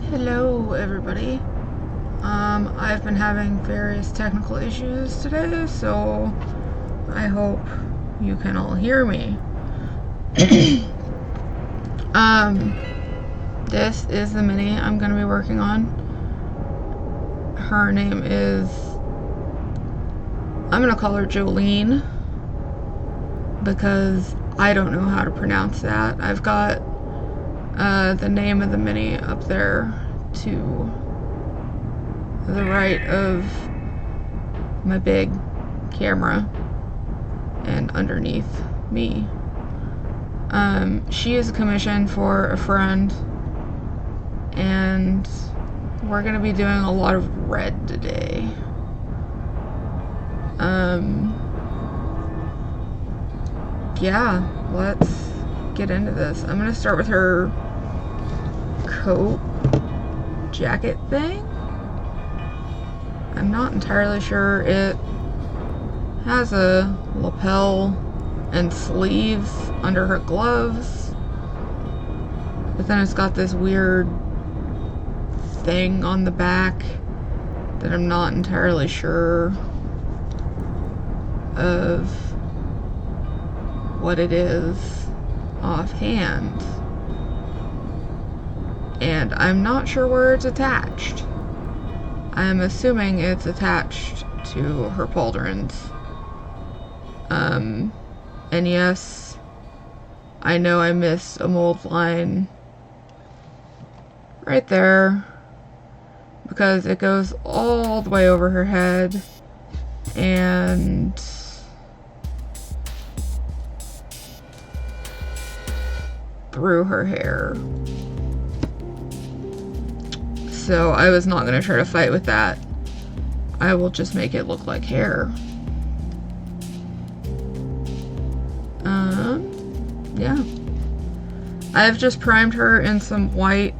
Hello everybody. I've been having various technical issues today, so I hope you can all hear me. This is the mini I'm going to be working on. Her name is, I'm going to call her Joeliyn, because I don't know how to pronounce that. I've got the name of the mini up there to the right of my big camera and underneath me. She is a commission for a friend, and we're gonna be doing a lot of red today. Yeah, let's get into this. I'm gonna start with her coat jacket thing. I'm not entirely sure. It has a lapel and sleeves under her gloves, but then it's got this weird thing on the back that I'm not entirely sure of what it is offhand, and I'm not sure where it's attached. I'm assuming it's attached to her pauldrons. And yes, I know I missed a mold line right there because it goes all the way over her head and through her hair. So I was not going to try to fight with that. I will just make it look like hair. Yeah. I've just primed her in some white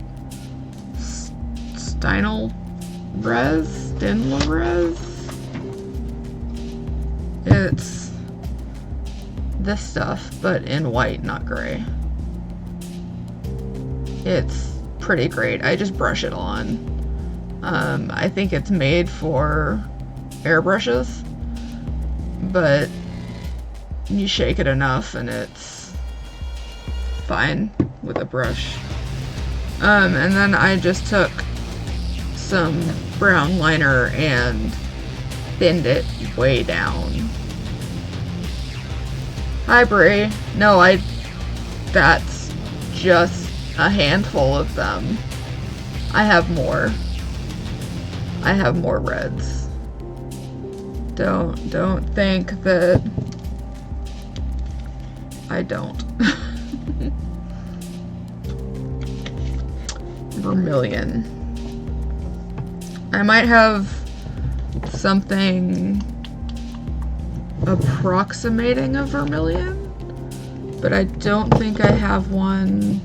Stynylrez. It's this stuff, but in white, not gray. It's pretty great. I just brush it on. I think it's made for airbrushes, but you shake it enough and it's fine with a brush. And then I just took some brown liner and thinned it way down. Hi, Brie. No, that's just a handful of them. I have more. I have more reds. Don't think that I don't. Vermilion. I might have something approximating a vermilion, but I don't think I have one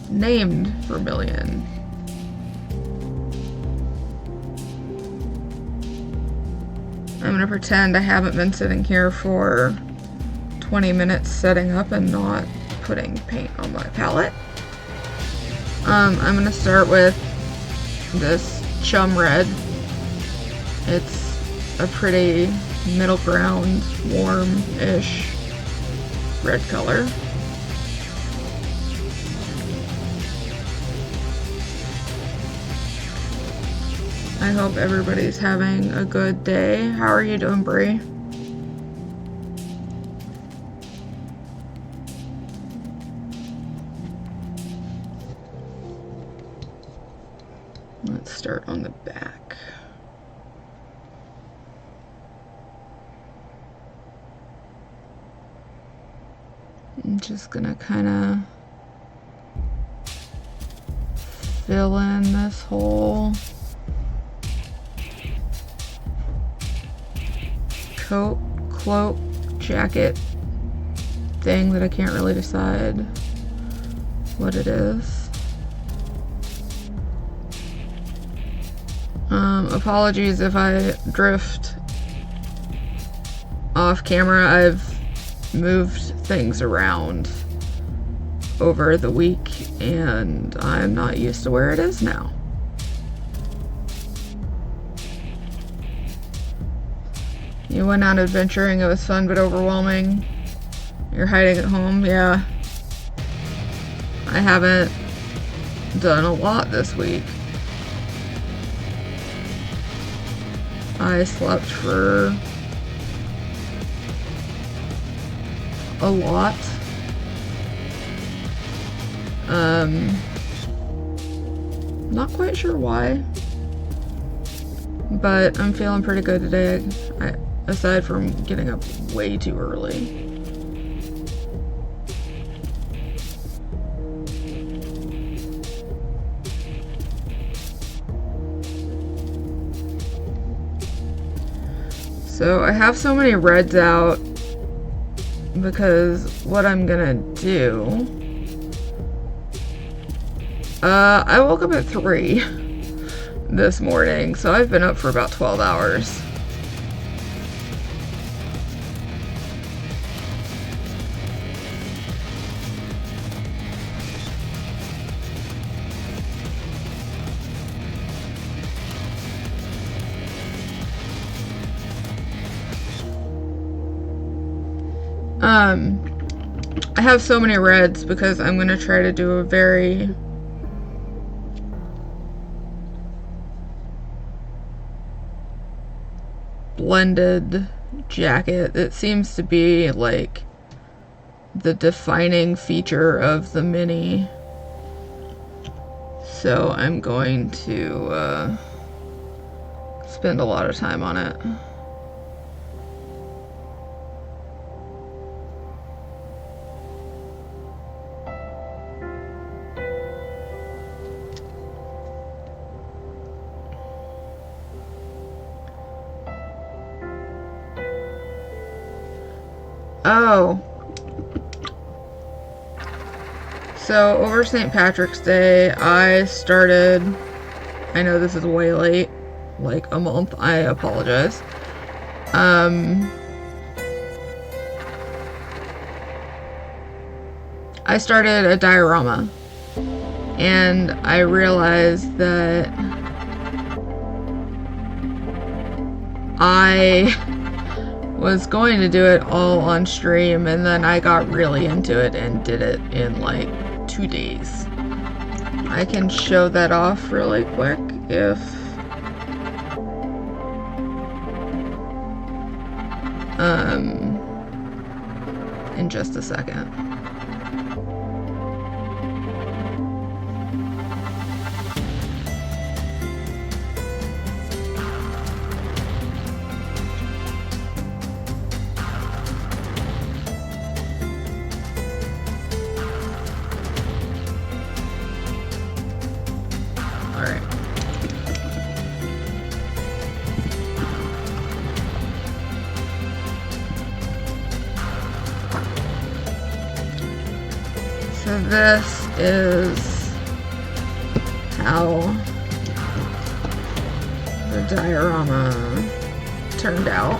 named vermilion. I'm gonna pretend I haven't been sitting here for 20 minutes setting up and not putting paint on my palette. I'm gonna start with this Chum Red. It's a pretty middle ground, warm-ish red color. I hope everybody's having a good day. How are you doing, Brie? Let's start on the back. I'm just gonna kind of fill in this whole coat, cloak, jacket thing that I can't really decide what it is. Apologies if I drift off camera. I've moved things around over the week and I'm not used to where it is now. You went out adventuring, it was fun but overwhelming. You're hiding at home, yeah. I haven't done a lot this week. I slept for a lot. Not quite sure why, but I'm feeling pretty good today, aside from getting up way too early. So I have so many reds out because what I'm gonna do, I woke up at 3 this morning, so I've been up for about 12 hours. I have so many reds because I'm gonna try to do a very blended jacket. It seems to be like the defining feature of the mini. So I'm going to spend a lot of time on it. Oh. So, over St. Patrick's Day, I started... I know this is way late. Like a month. I apologize. I started a diorama. And I realized that I was going to do it all on stream, and then I got really into it and did it in like 2 days. I can show that off really quick if in just a second. So this is how the diorama turned out.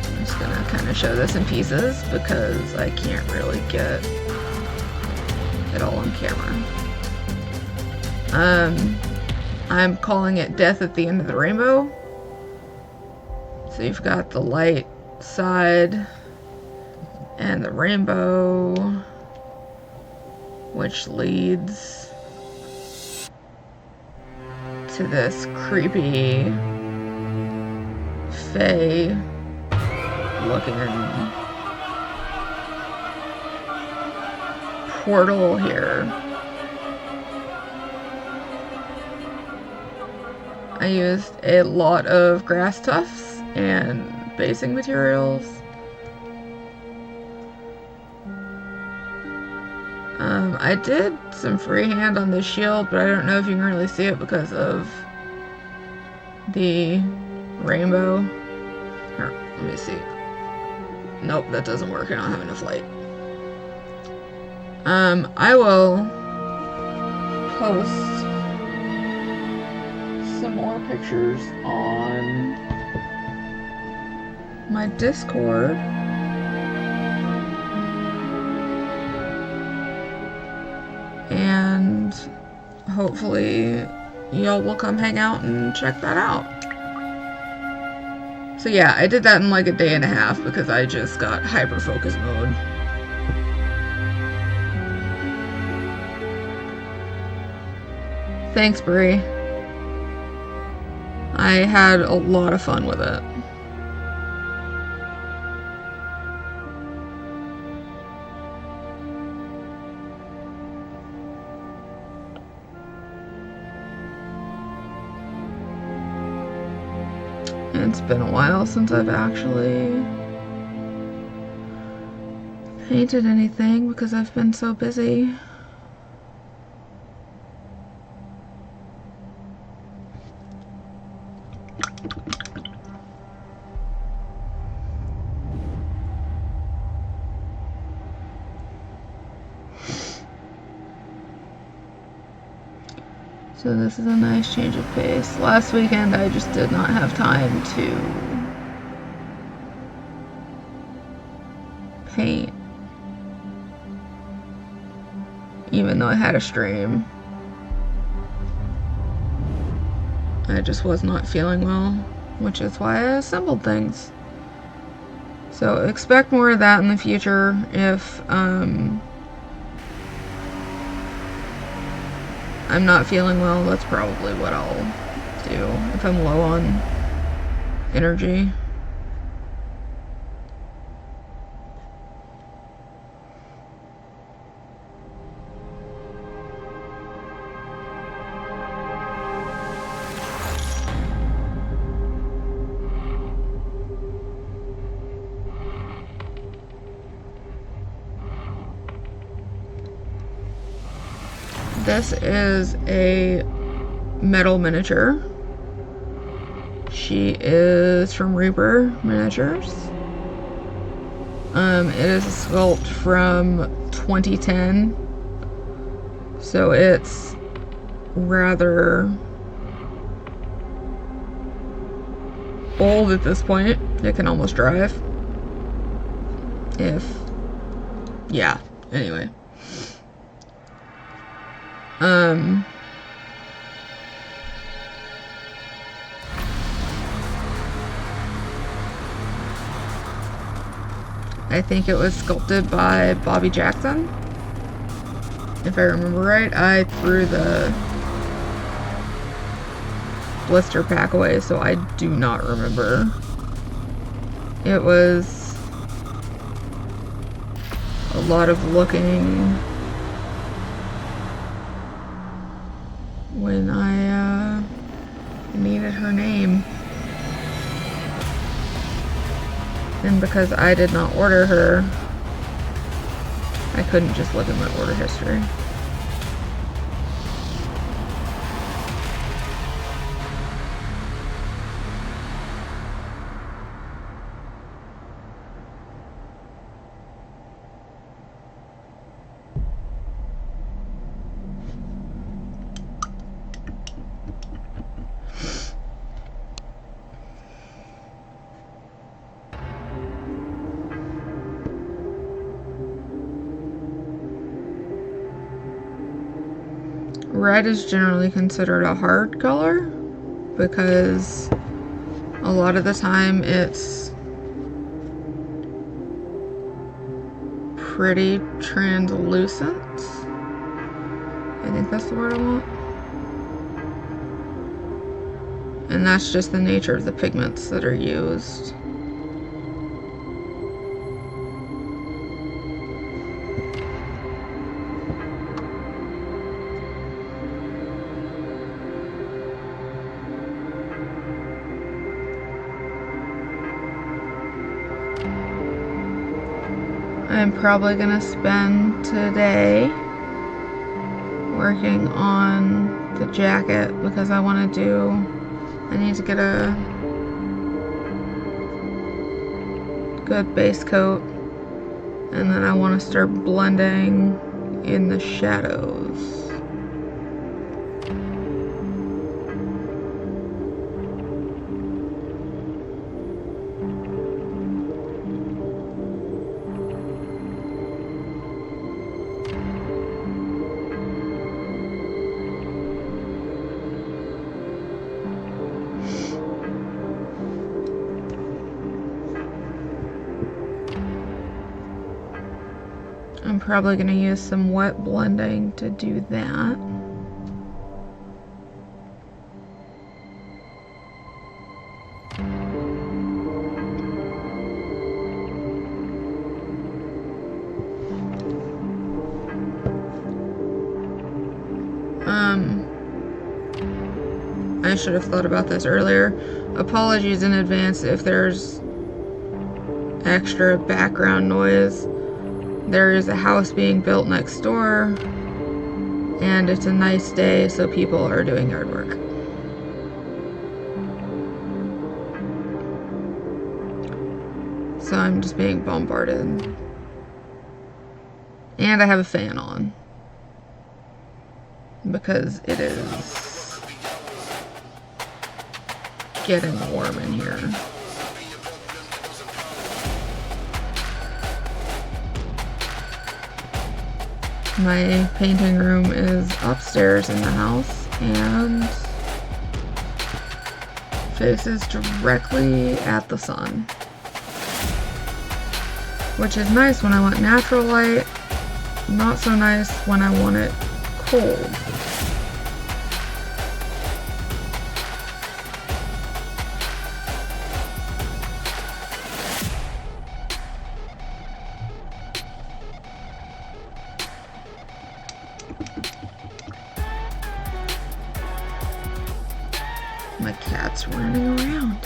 I'm just gonna kind of show this in pieces because I can't really get it all on camera. I'm calling it Death at the End of the Rainbow. So you've got the light side and the rainbow, which leads to this creepy fae looking portal here. I used a lot of grass tufts and basing materials. I did some freehand on this shield, but I don't know if you can really see it because of the rainbow. Here, let me see. Nope, that doesn't work. I don't have enough light. I will post some more pictures on my Discord. And hopefully y'all will come hang out and check that out. So yeah, I did that in like a day and a half because I just got hyper focus mode. Thanks, Brie. I had a lot of fun with it. It's been a while since I've actually painted anything because I've been so busy. So this is a nice change of pace. Last weekend I just did not have time to paint, even though I had a stream. I just was not feeling well, which is why I assembled things. So expect more of that in the future. If I'm not feeling well, that's probably what I'll do if I'm low on energy. This is a metal miniature. She is from Reaper Miniatures. It is a sculpt from 2010, so it's rather old at this point. It can almost drive. Yeah, anyway. I think it was sculpted by Bobby Jackson. If I remember right, I threw the blister pack away, so I do not remember. It was a lot of looking when I needed her name. And because I did not order her, I couldn't just look at my order history. Red is generally considered a hard color because a lot of the time it's pretty translucent. I think that's the word I want. And that's just the nature of the pigments that are used. I'm probably gonna spend today working on the jacket because I need to get a good base coat, and then I want to start blending in the shadows. I'm probably going to use some wet blending to do that. I should have thought about this earlier. Apologies in advance if there's extra background noise. There is a house being built next door, and it's a nice day, so people are doing yard work. So I'm just being bombarded. And I have a fan on, because it is getting warm in here. My painting room is upstairs in the house and faces directly at the sun, which is nice when I want natural light, not so nice when I want it cold. My cat's running around.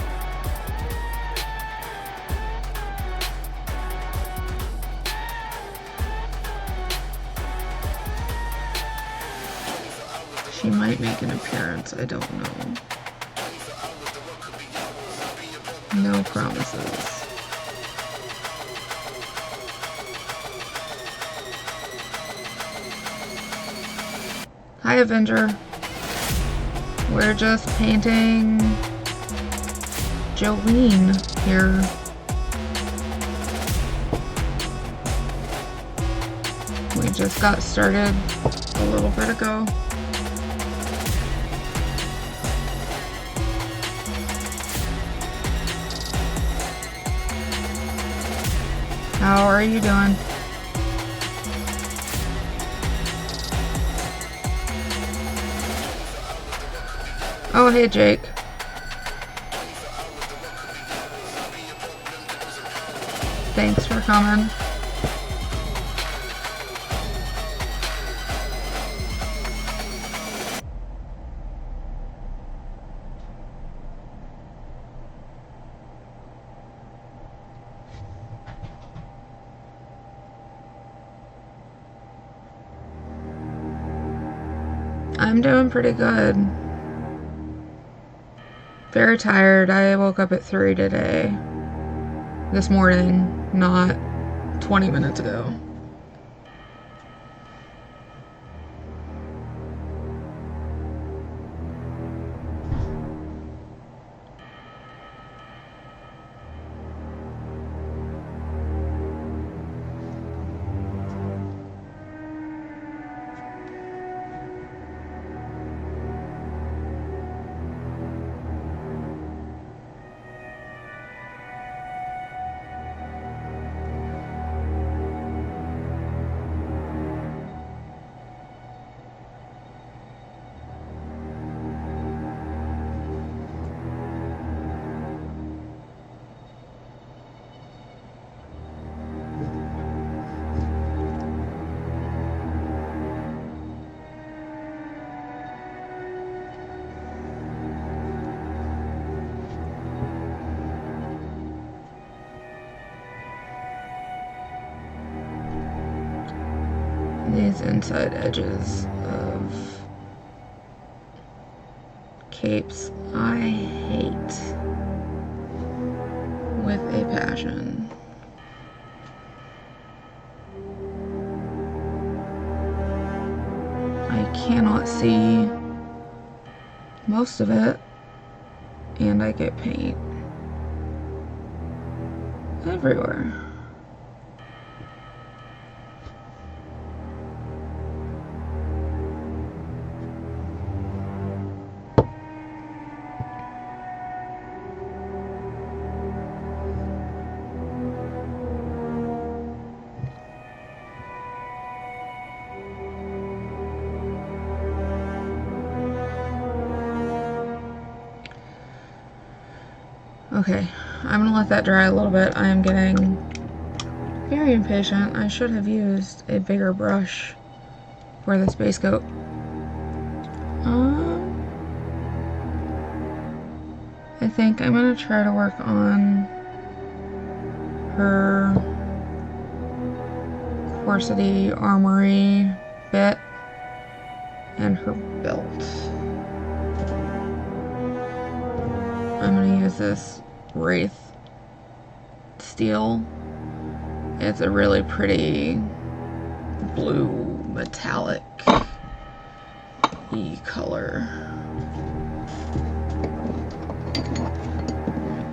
She might make an appearance, I don't know. No promises. Hi, Avenger. We're just painting Joeliyn here. We just got started a little bit ago. How are you doing? Oh, hey, Jake. Thanks for coming. I'm doing pretty good. Very tired. I woke up at 3 today. This morning, not 20 minutes ago. These inside edges of capes I hate with a passion. I cannot see most of it, and I get paint everywhere. Okay, I'm gonna let that dry a little bit. I am getting very impatient. I should have used a bigger brush for this base coat. I think I'm gonna try to work on her corsety armory bit and her belt. I'm gonna use this Wraith steel. It's a really pretty blue metallic color.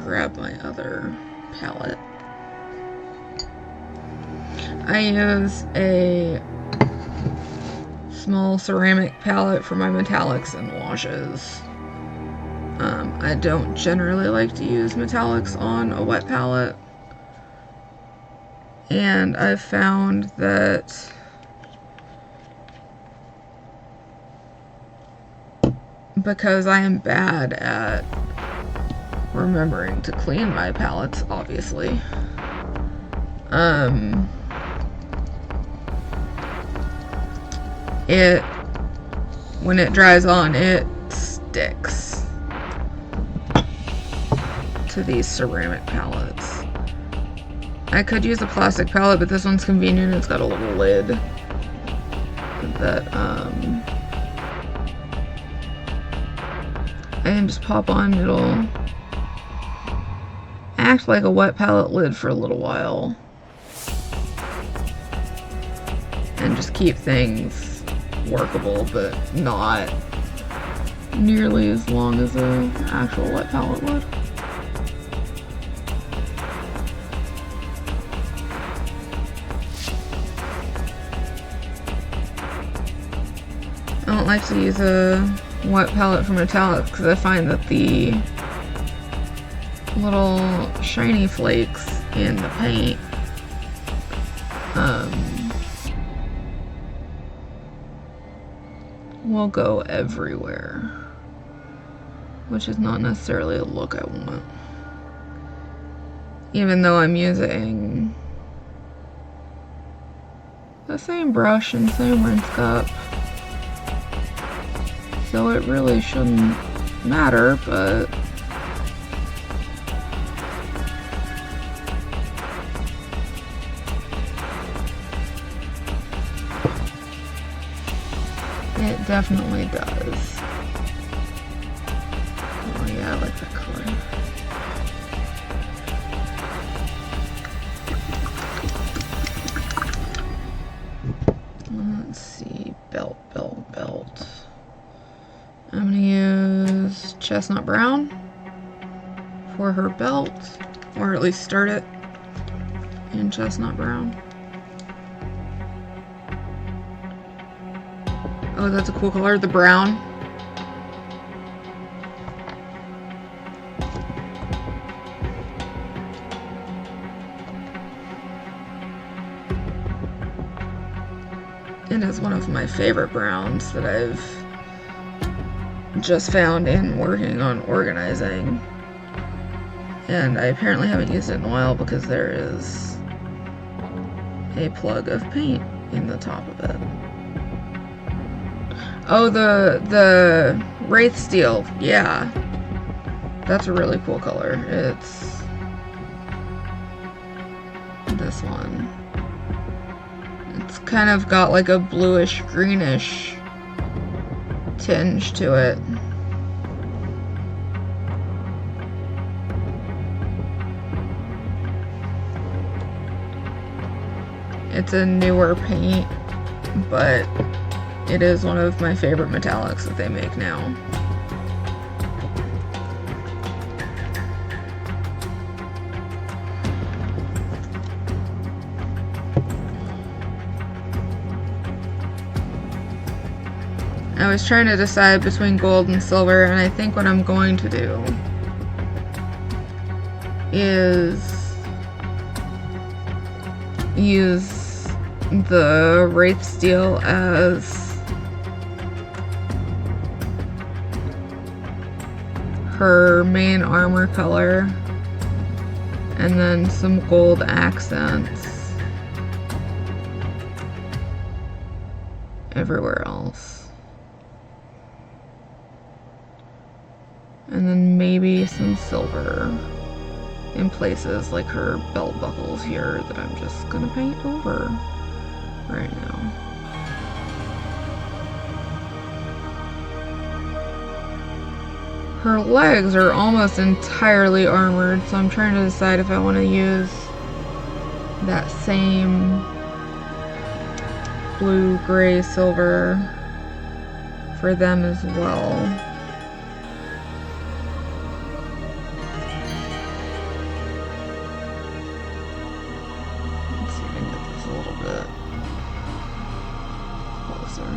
Grab my other palette. I use a small ceramic palette for my metallics and washes. I don't generally like to use metallics on a wet palette, and I've found that because I am bad at remembering to clean my palettes, obviously, when it dries on, it sticks to these ceramic palettes. I could use a plastic palette, but this one's convenient. It's got a little lid that I can just pop on. It'll act like a wet palette lid for a little while and just keep things workable, but not nearly as long as an actual wet palette would. I don't like to use a wet palette for metallics because I find that the little shiny flakes in the paint will go everywhere, which is not necessarily a look I want. Even though I'm using the same brush and same rinse cup, so it really shouldn't matter, but it definitely does. Oh yeah, I like that color. Let's see, belt. I'm gonna use chestnut brown for her belt, or at least start it in chestnut brown. Oh, that's a cool color, the brown. It is one of my favorite browns that I've just found in working on organizing. And I apparently haven't used it in a while because there is a plug of paint in the top of it. Oh, the Wraith Steel, yeah. That's a really cool color. It's this one. It's kind of got like a bluish greenish tinge to it. It's a newer paint, but it is one of my favorite metallics that they make now. I was trying to decide between gold and silver, and I think what I'm going to do is use the Wraith Steel as her main armor color, and then some gold accents everywhere else. And then maybe some silver in places like her belt buckles here that I'm just gonna paint over right now. Her legs are almost entirely armored, so I'm trying to decide if I want to use that same blue, gray, silver for them as well. Let's see if I can get this a little bit closer.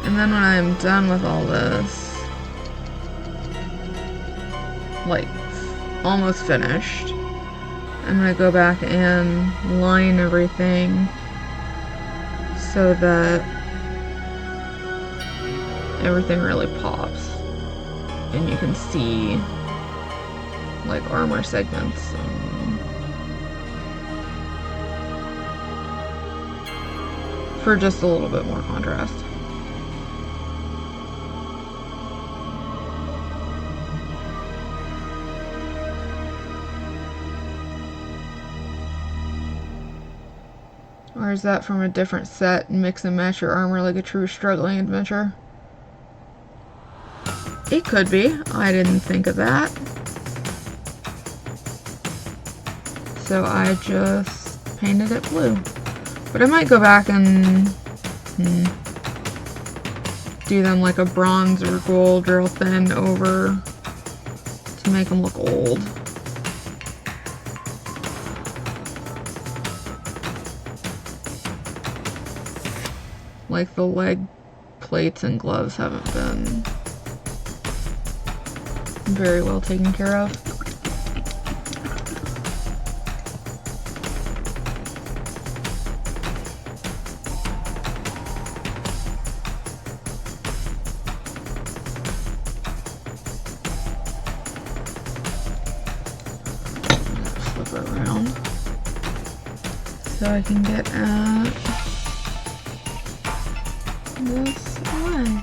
And then when I'm done with all this, like almost finished, I'm gonna go back and line everything so that everything really pops and you can see like armor segments for just a little bit more contrast. Or is that from a different set and mix and match your armor like a true struggling adventurer? It could be. I didn't think of that. So I just painted it blue. But I might go back and do them like a bronze or gold real thin over to make them look old. Like the leg plates and gloves haven't been very well taken care of. Flip it around so I can get at this one.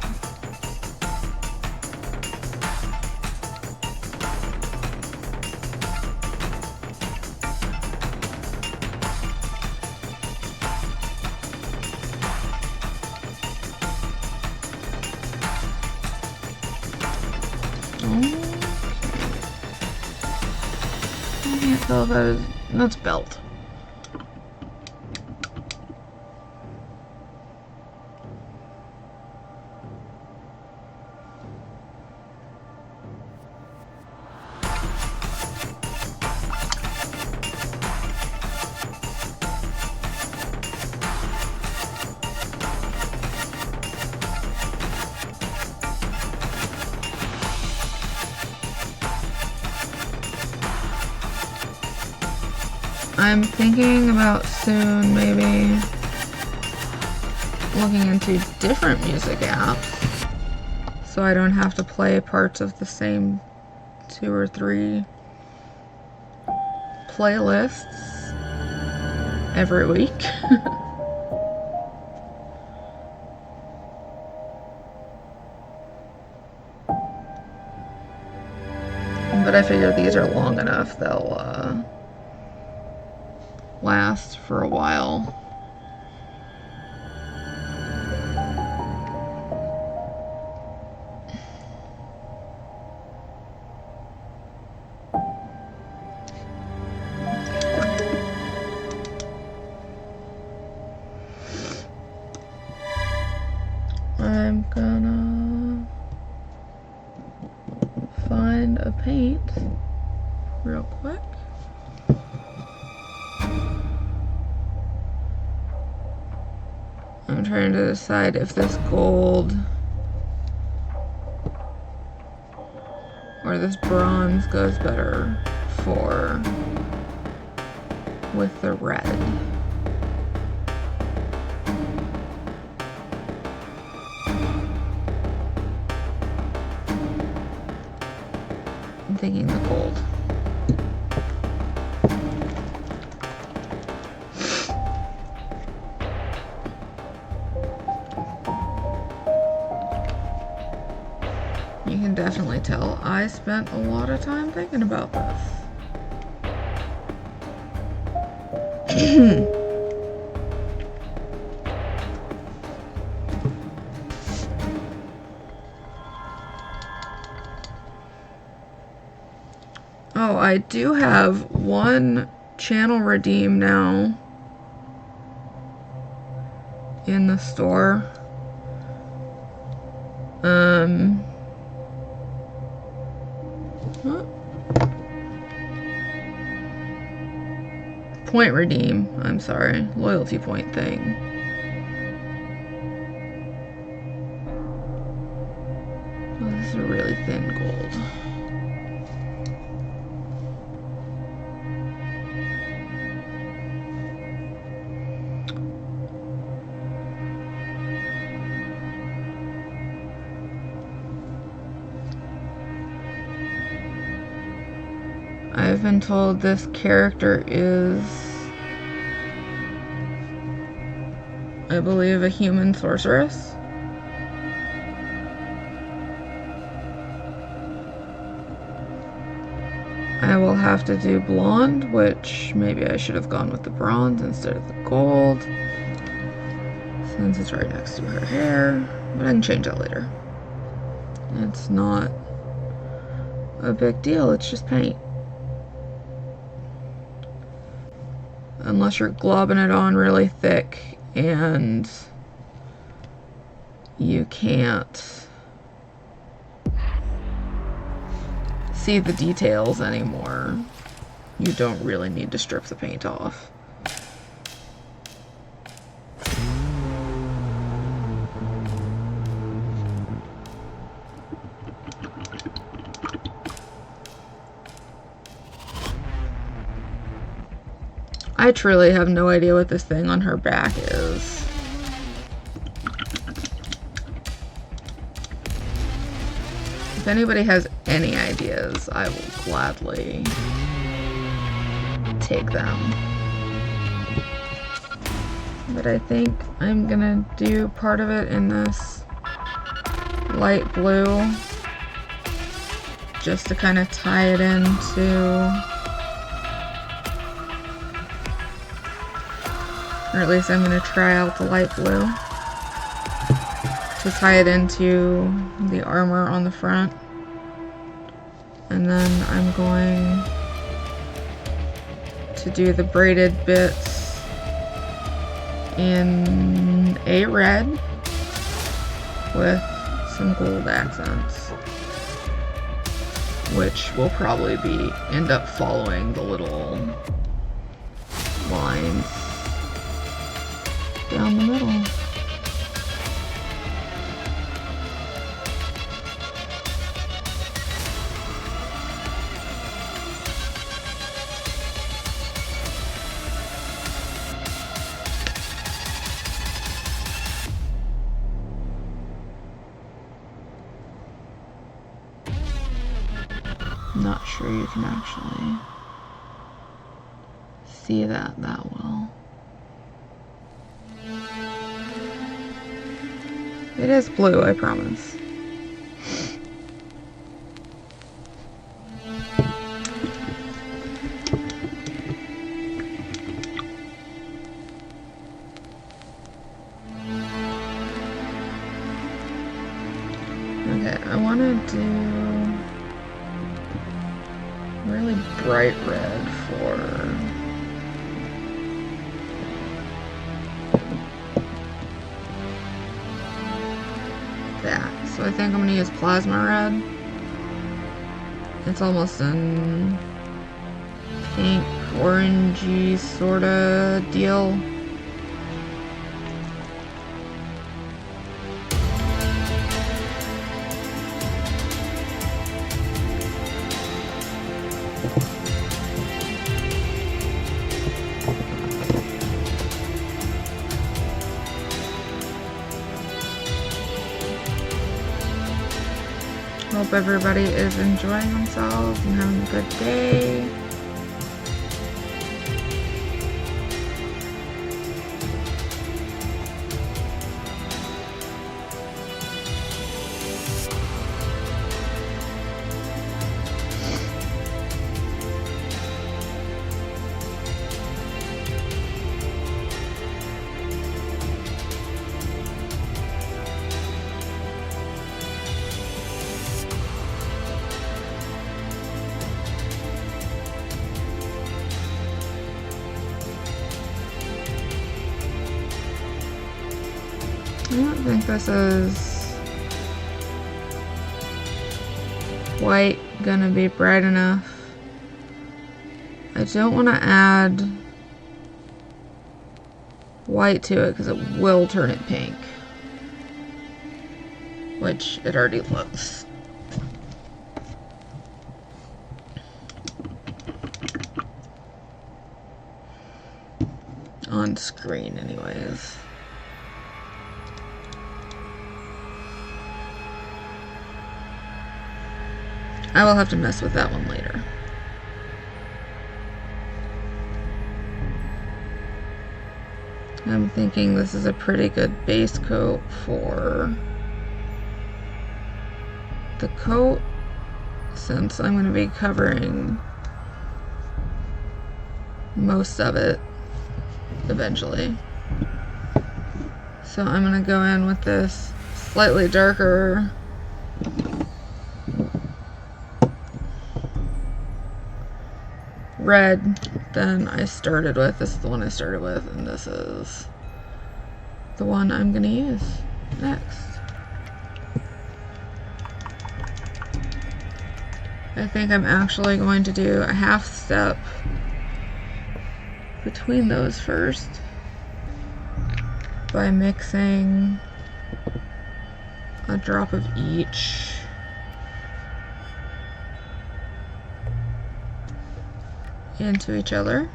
Okay. I can't tell if that is... that's belt. I'm thinking about soon maybe looking into different music apps so I don't have to play parts of the same 2 or 3 playlists every week. But I figure these are long enough, they'll last for a while. I'm gonna find a paint real quick. I'm trying to decide if this gold or this bronze goes better for with the red. I'm thinking the gold. You can definitely tell I spent a lot of time thinking about this. Oh, I do have one channel redeem now in the store. Point redeem, I'm sorry, loyalty point thing. Oh, this is a really thin gold. I've been told this character is, I believe, a human sorceress. I will have to do blonde, which maybe I should have gone with the bronze instead of the gold, since it's right next to her hair, but I can change that later. It's not a big deal, it's just paint. Unless you're globbing it on really thick and you can't see the details anymore, you don't really need to strip the paint off. I truly have no idea what this thing on her back is. If anybody has any ideas, I will gladly take them. But I think I'm gonna do part of it in this light blue, just to kind of tie it into, or at least I'm going to try out the light blue to tie it into the armor on the front. And then I'm going to do the braided bits in a red with some gold accents, which will probably end up following the little lines down the middle. I'm not sure you can actually see that well. It is blue, I promise. Okay, I want to do really bright red for that. So I think I'm gonna use plasma red. It's almost an pink, orangey sorta deal. Hope everybody is enjoying themselves and having a good day. I think this is white gonna be bright enough. I don't want to add white to it because it will turn it pink, which it already looks. On screen anyways. I will have to mess with that one later. I'm thinking this is a pretty good base coat for the coat, since I'm going to be covering most of it eventually. So I'm going to go in with this slightly darker red than I started with. This is the one I started with, and this is the one I'm going to use next. I think I'm actually going to do a half step between those first by mixing a drop of each into each other.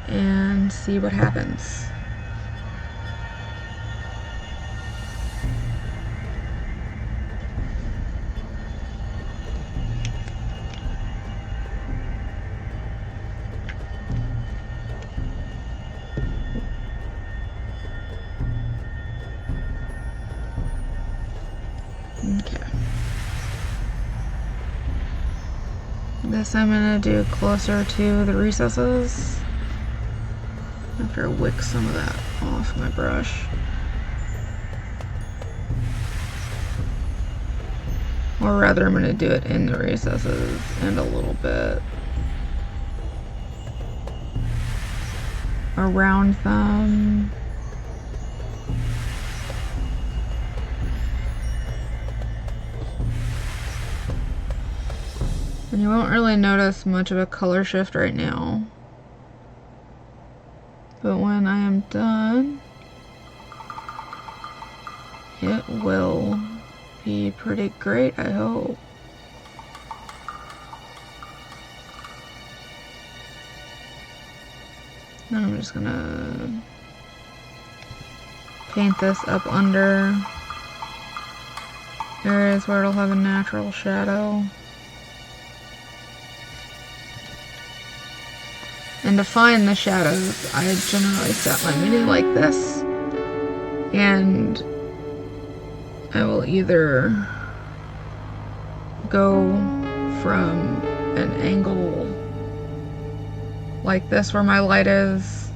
And see what happens. Okay. This I'm going to do closer to the recesses. After I wick some of that off my brush. Or rather, I'm going to do it in the recesses and a little bit around them. And you won't really notice much of a color shift right now. But when I am done, it will be pretty great, I hope. Then I'm just gonna paint this up under areas where it'll have a natural shadow. And to find the shadows, I generally set my mini like this, and I will either go from an angle like this where my light is,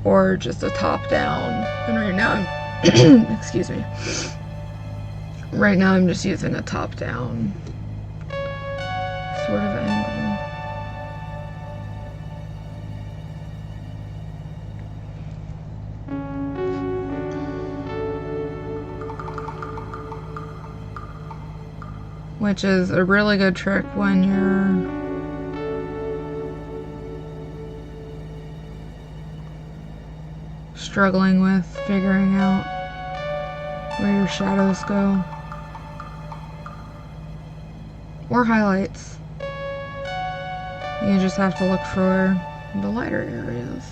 or just a top down. And right now I'm excuse me. Right now I'm just using a top down sort of angle. Which is a really good trick when you're struggling with figuring out where your shadows go. Or highlights. You just have to look for the lighter areas.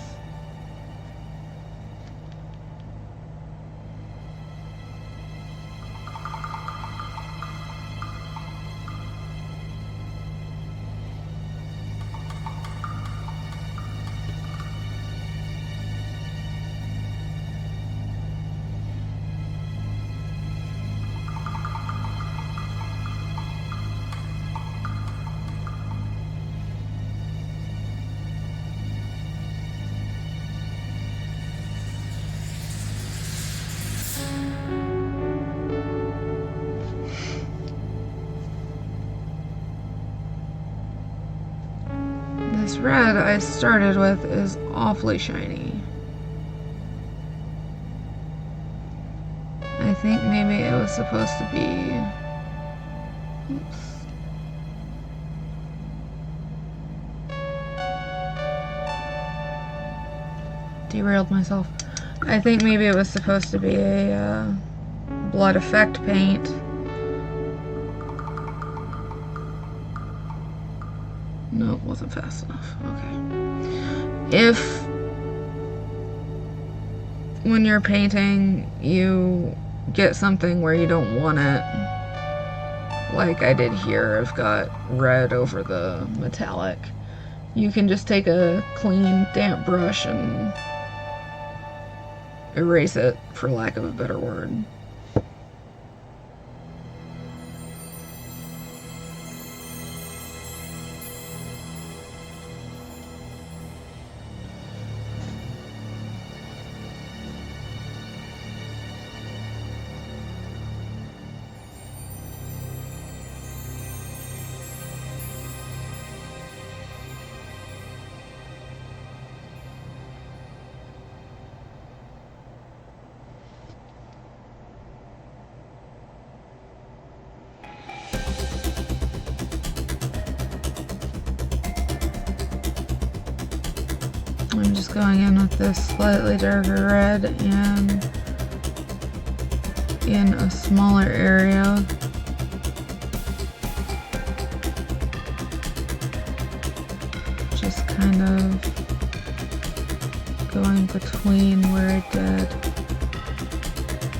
This red I started with is awfully shiny. I think maybe it was supposed to be... Oops. Derailed myself. I think maybe it was supposed to be a blood effect paint. No, it wasn't fast enough. Okay. If when you're painting you get something where you don't want it, like I did here, I've got red over the metallic, you can just take a clean, damp brush and erase it, for lack of a better word. I'm just going in with this slightly darker red and in a smaller area. Just kind of going between where I did.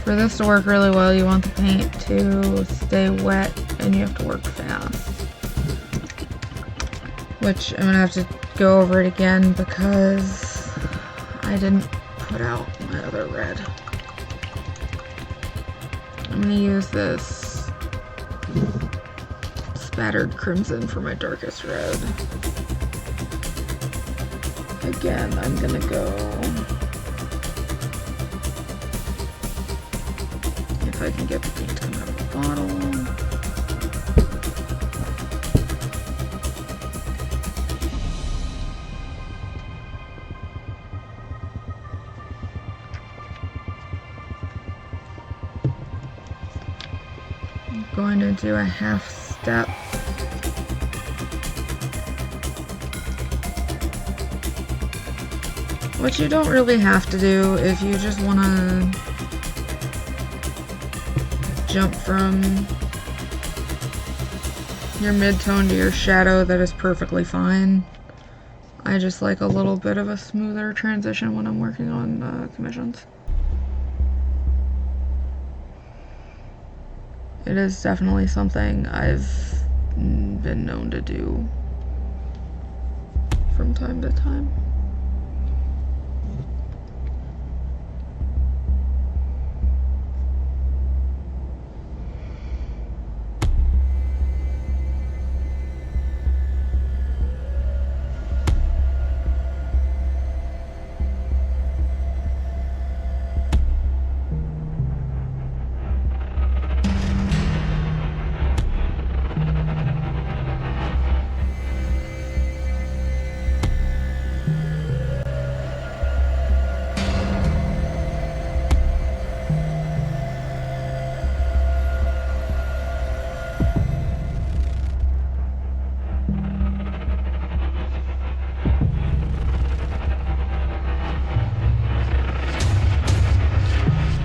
For this to work really well, you want the paint to stay wet and you have to work fast. Which I'm gonna have to go over it again because I didn't put out my other red. I'm gonna use this spattered crimson for my darkest red. Again, I'm gonna go, if I can get the paint to come out of the bottle. Going to do a half step. Which you don't really have to do if you just want to jump from your mid-tone to your shadow. That is perfectly fine. I just like a little bit of a smoother transition when I'm working on commissions. It is definitely something I've been known to do from time to time.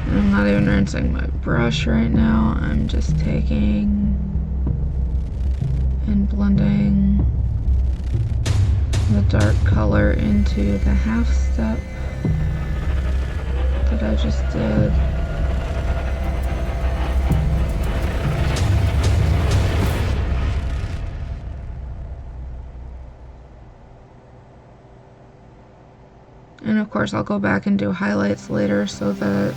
I'm not even rinsing my brush right now. I'm just taking and blending the dark color into the half step that I just did. And of course I'll go back and do highlights later so that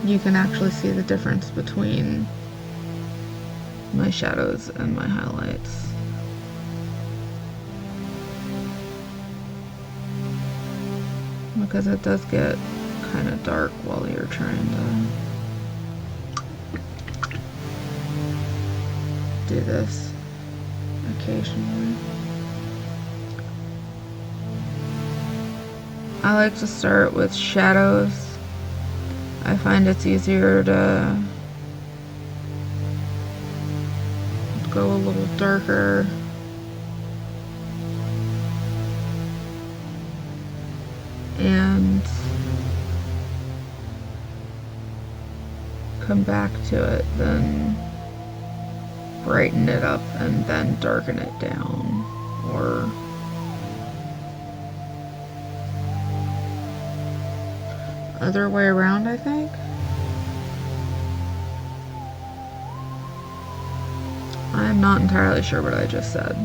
you can actually see the difference between my shadows and my highlights. Because it does get kind of dark while you're trying to do this. occasionally. I like to start with shadows. I find it's easier to go a little darker. And come back to it, then brighten it up and then darken it down, or other way around, I think. I'm not entirely sure what I just said.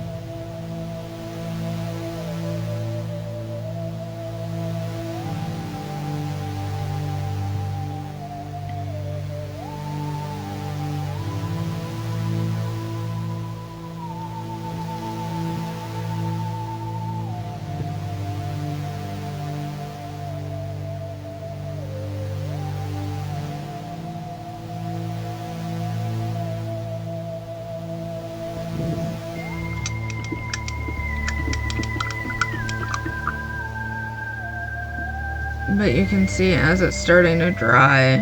But you can see as it's starting to dry,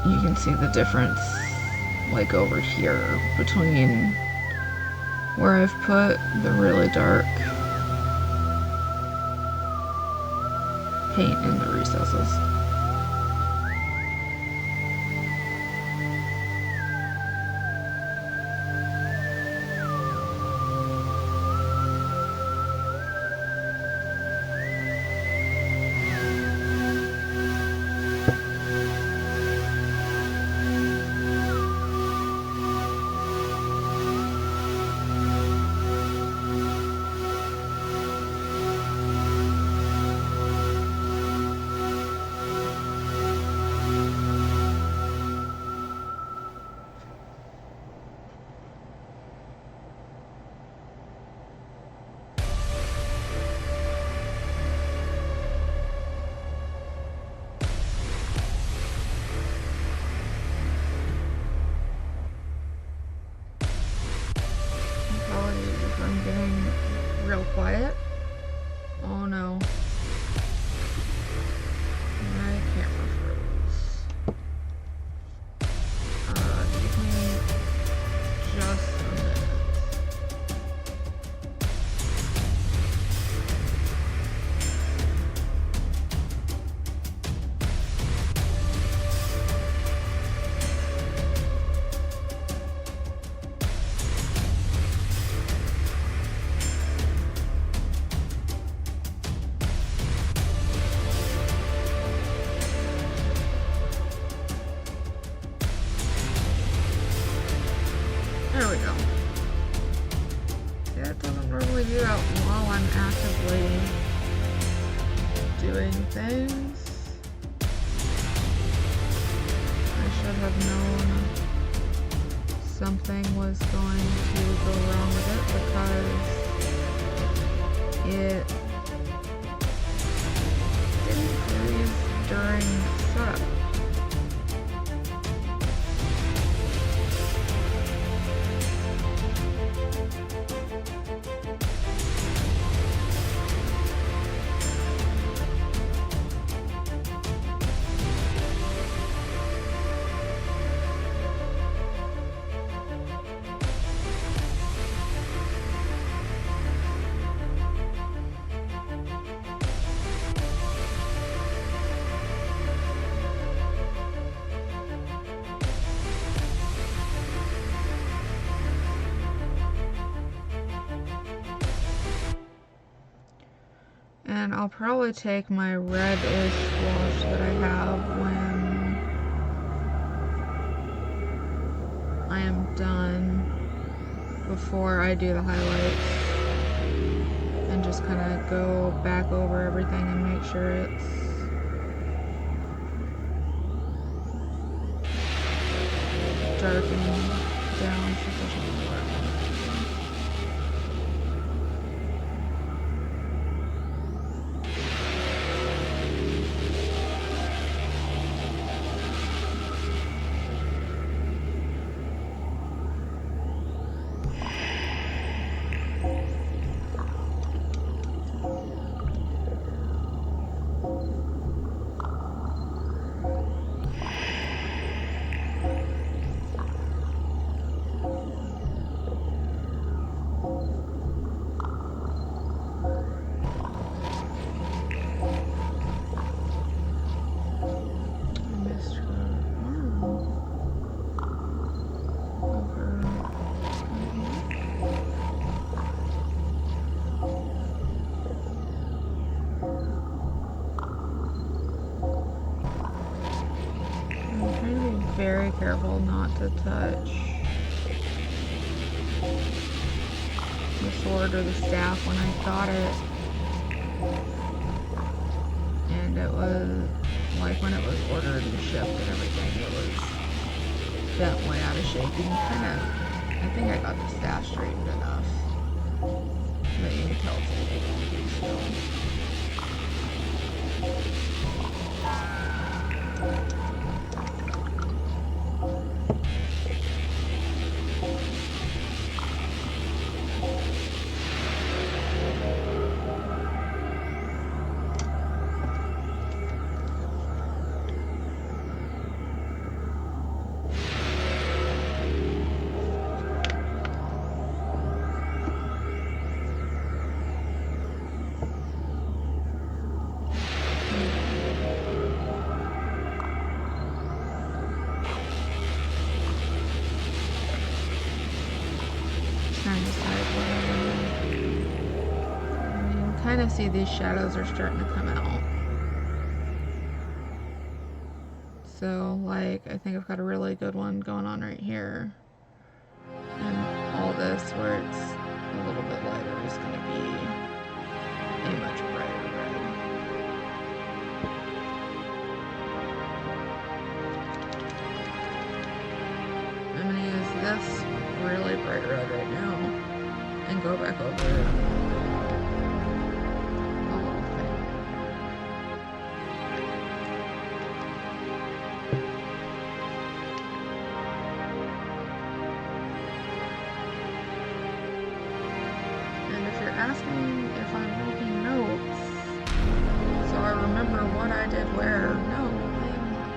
you can see the difference, like over here, between where I've put the really dark paint in the recesses. I'm getting real quiet. Oh no. My camera froze. Give me just a minute. There we go. Yeah, it doesn't normally do that while I'm actively doing things. I should have known something was going to go wrong with it because it didn't freeze during setup. And I'll probably take my reddish wash that I have when I am done, before I do the highlights, and just kind of go back over everything and make sure it's darkening down sufficiently. to touch the sword or the staff when I got it. And it was, like, when it was ordered and shipped and everything, it was bent way out of shape. You can kind of, I think I got the staff straightened enough, but you can tell it's a little wonky still. Kind of see these shadows are starting to come out. So, like, I think I've got a really good one going on right here. And all this where it's a little bit lighter is going to be a much brighter red. I'm going to use this really bright red right now and go back over it. Asking if I'm making notes so I remember what I did where. No, I am not.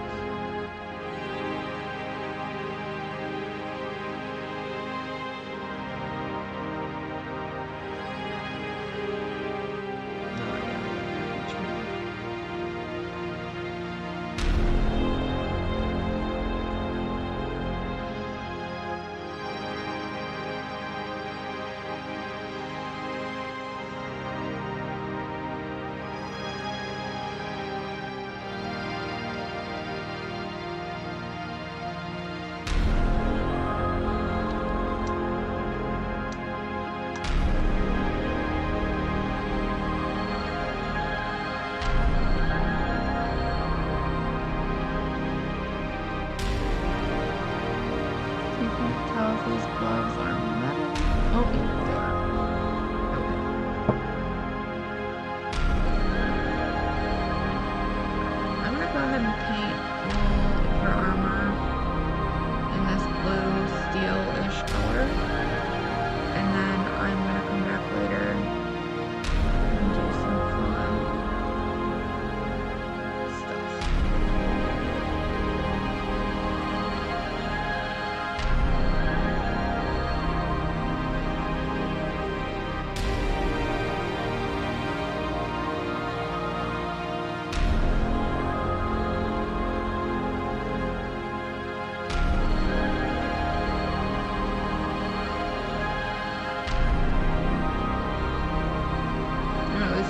No idea which one. These gloves are metal. Oh, they are. Okay. I'm gonna go ahead and paint all of her armor in this blue steel-ish color, and then I'm gonna come back later and do some fun stuff.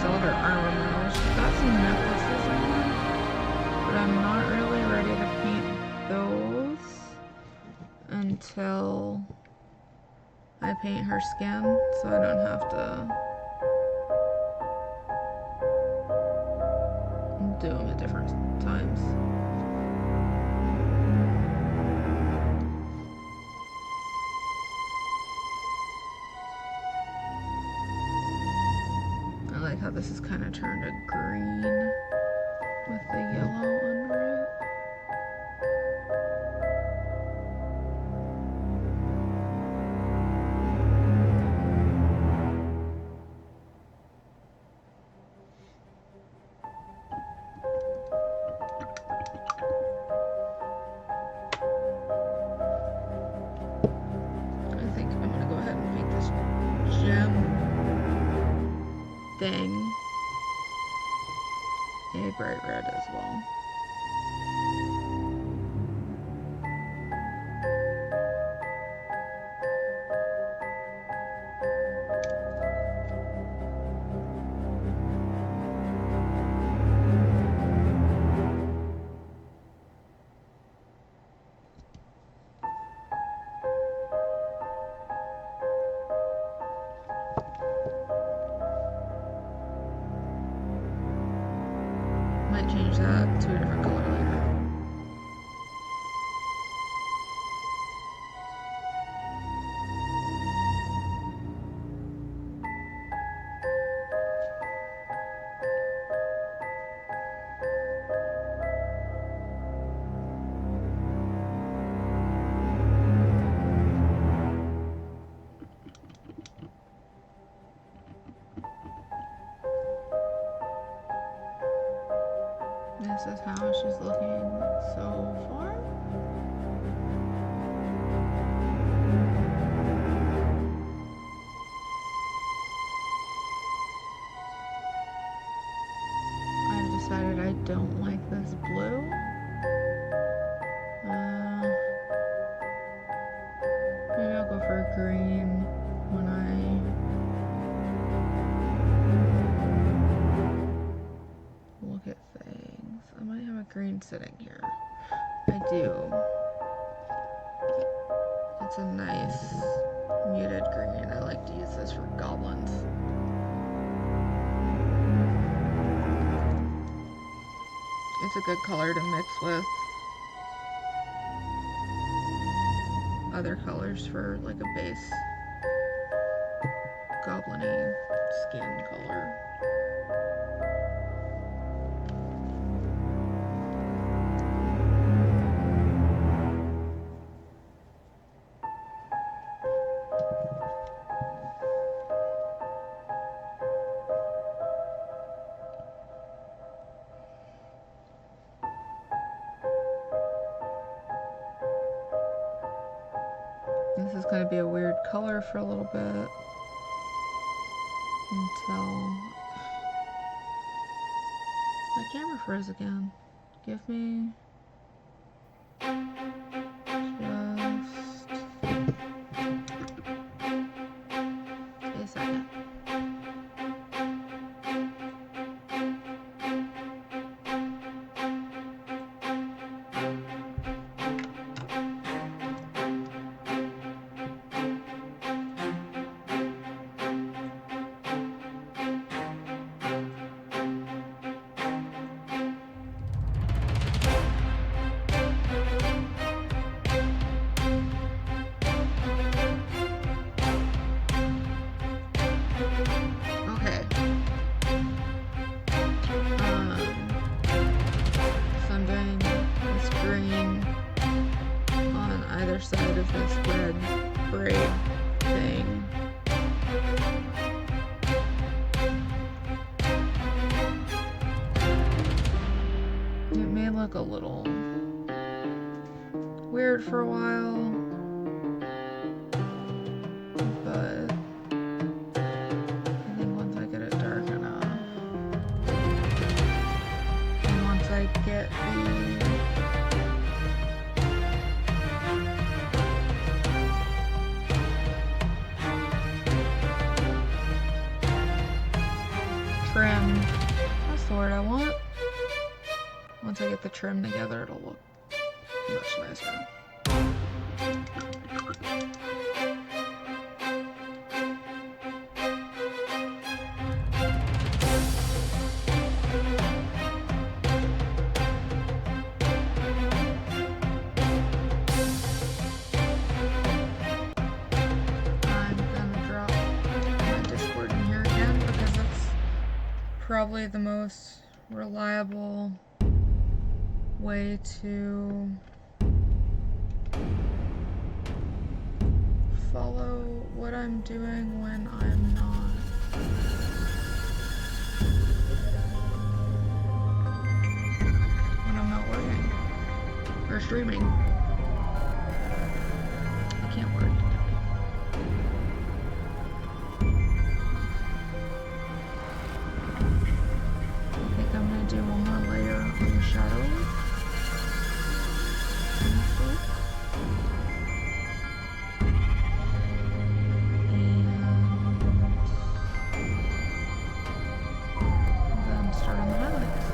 All her armor now. She's got some necklaces on, but I'm not really ready to paint those until I paint her skin, so I don't have to do them at different times. I like how this is kind of turned to green with the yellow under it. I think I'm gonna go ahead and make this gem thing a bright red as well. change that to a different color later. This is how she's looking so far. I've decided I don't like this blue. Maybe I'll go for a green when I look at things. I might have a green sitting here. I do. It's a nice muted green. I like to use this for goblins. It's a good color to mix with other colors for like a base goblin-y skin color. This is going to be a weird color for a little bit until my camera froze again. Give me just a second. Side of this red braid thing. It may look a little weird for a while, but I think once I get it dark enough, and once I get the trim, that's the word I want. Once I get the trim together, it'll look much nicer. Probably the most reliable way to follow what I'm doing when I'm not working or streaming. I can't work. Do one more layer on the shadow. And then start on the highlights.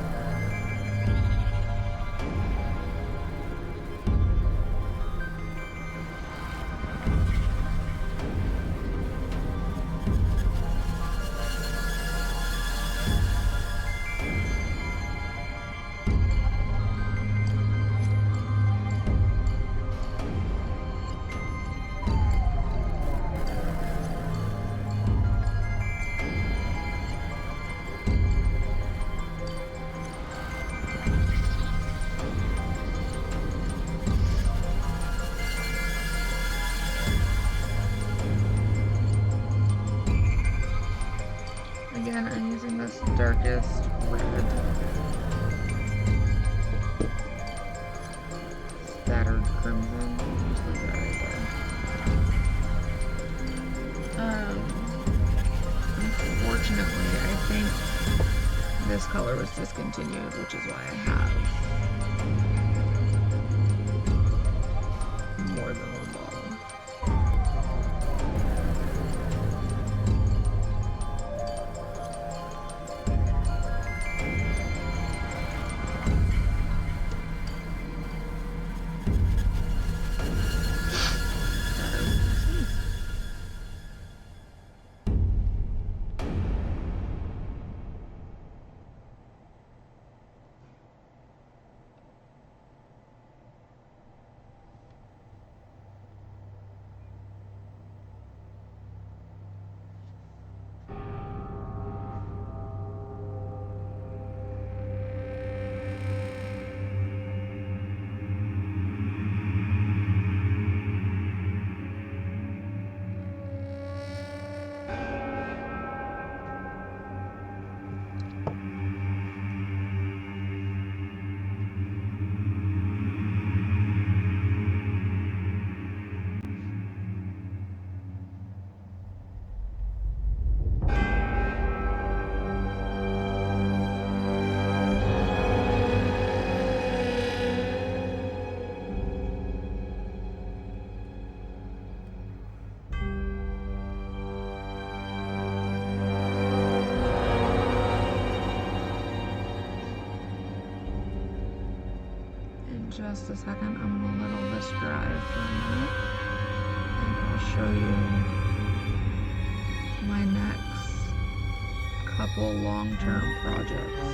second, I'm using this darkest red. Spattered crimson. Just leave that right there. Unfortunately, I think this color was discontinued, which is why I have more than one bottle. Just a second, I'm gonna let all this dry for a minute, and I'll show you my next couple long-term projects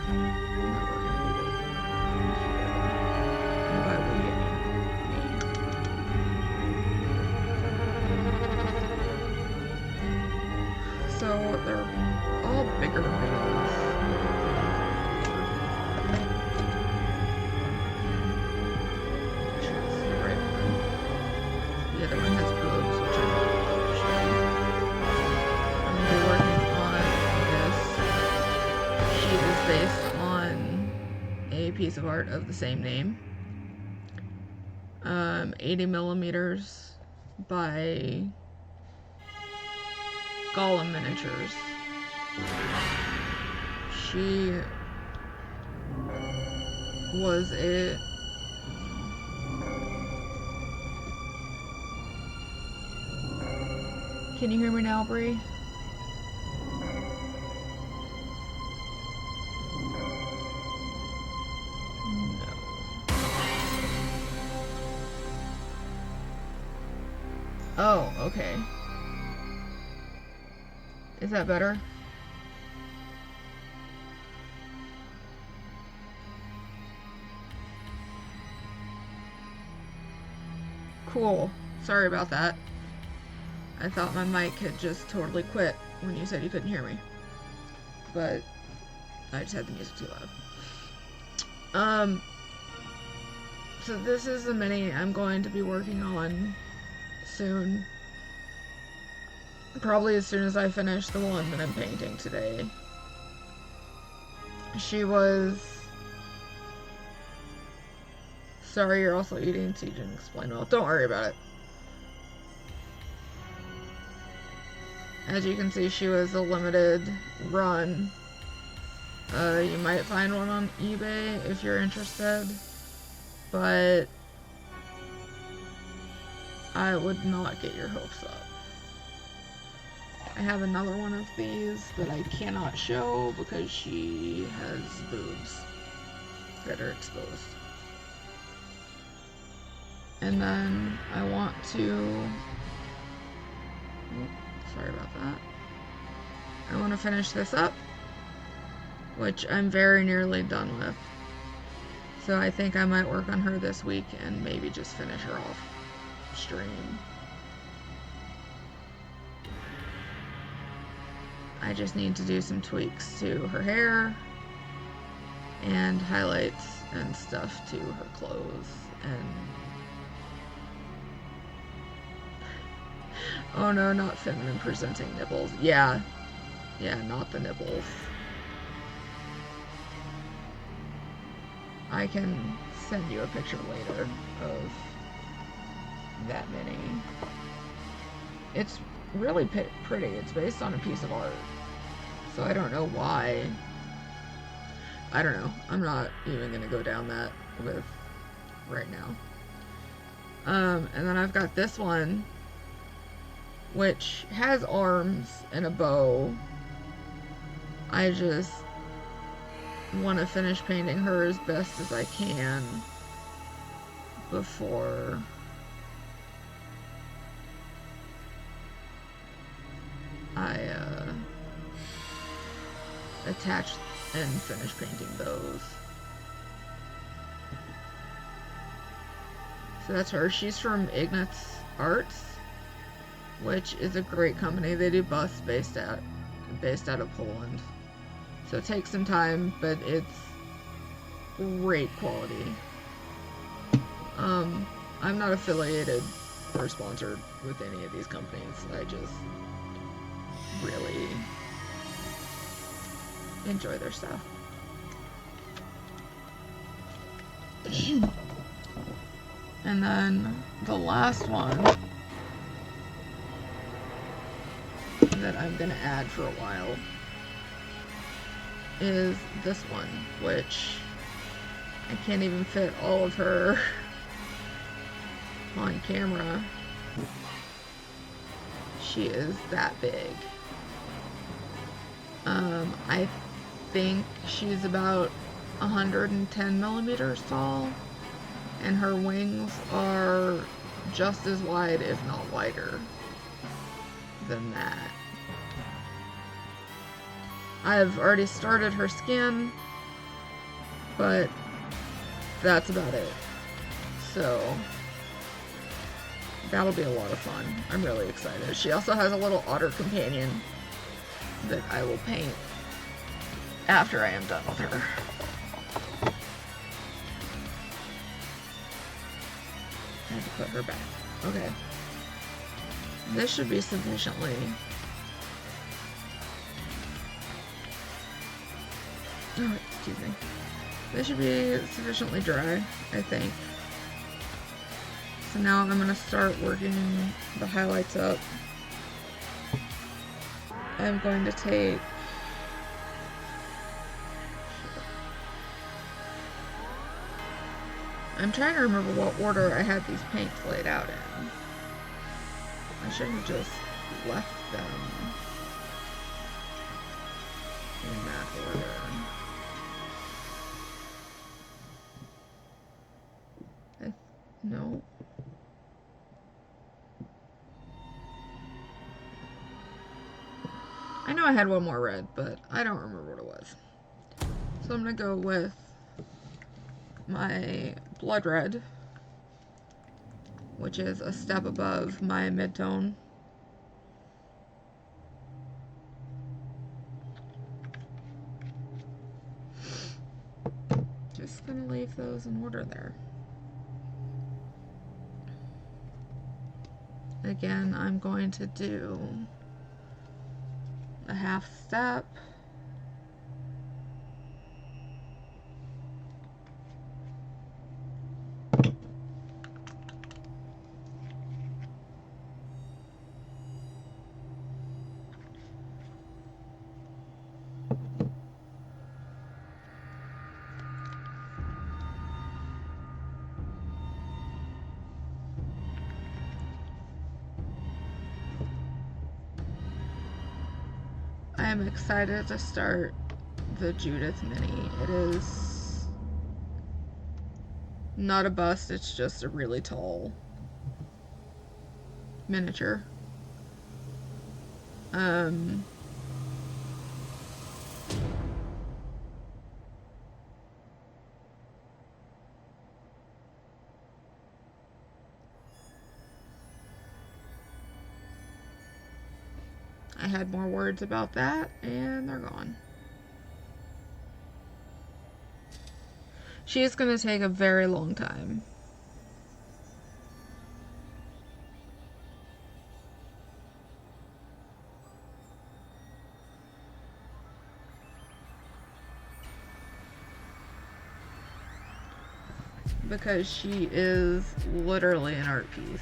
that we're gonna be working on here. And by we, I mean me. So they're all bigger babies. The other one has boobs, which I'm not showing. I'm going to be working on this. She is based on a piece of art of the same name. 80 millimeters by Golem Miniatures. She was a... Can you hear me now, Bree? No. Oh, okay. Is that better? Cool. Sorry about that. I thought my mic had just totally quit when you said you couldn't hear me. But I just had the music too loud. So this is the mini I'm going to be working on soon. Probably as soon as I finish the one that I'm painting today. She was... Sorry, you're also eating, so you didn't explain well. Don't worry about it. As you can see, she was a limited run. You might find one on eBay if you're interested, but I would not get your hopes up. I have another one of these that I cannot show because she has boobs that are exposed. And then I want to... Sorry about that. I want to finish this up, which I'm very nearly done with. So I think I might work on her this week and maybe just finish her off stream. I just need to do some tweaks to her hair and highlights and stuff to her clothes and... Oh no, not feminine presenting nipples. Yeah. Yeah, not the nipples. I can send you a picture later of that mini. It's really pretty. It's based on a piece of art. So I don't know why. I don't know. I'm not even going to go down that with right now. And then I've got this one, which has arms and a bow. I just want to finish painting her as best as I can before I attach and finish painting those. So that's her. She's from Ignatz Arts, which is a great company. They do busts based out of Poland. So it takes some time, but it's great quality. I'm not affiliated or sponsored with any of these companies. I just really enjoy their stuff. And then the last one that I'm gonna add for a while is this one, which I can't even fit all of her on camera. She is that big. I think she's about 110 millimeters tall, and her wings are just as wide, if not wider, than that. I've already started her skin, but that's about it. So that'll be a lot of fun. I'm really excited. She also has a little otter companion that I will paint after I am done with her. I have to put her back. Okay. This should be sufficiently... Oh, excuse me. This should be sufficiently dry, I think. So now I'm going to start working the highlights up. I'm going to take... I'm trying to remember what order I had these paints laid out in. I should have just left them in that order. No. I know I had one more red, but I don't remember what it was. So I'm going to go with my blood red, which is a step above my mid-tone. Just going to leave those in order there. Again, I'm going to do a half step. I am excited to start the Judith mini. It is not a bust, it's just a really tall miniature. I had more words about that, and they're gone. She is going to take a very long time. because she is literally an art piece.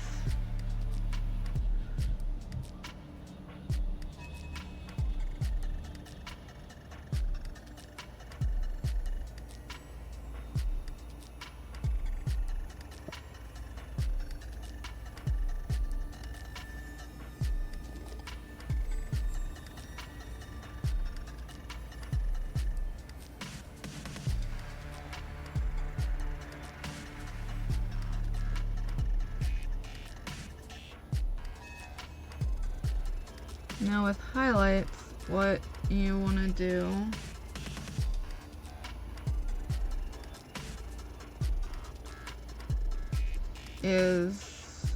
Now with highlights, what you want to do is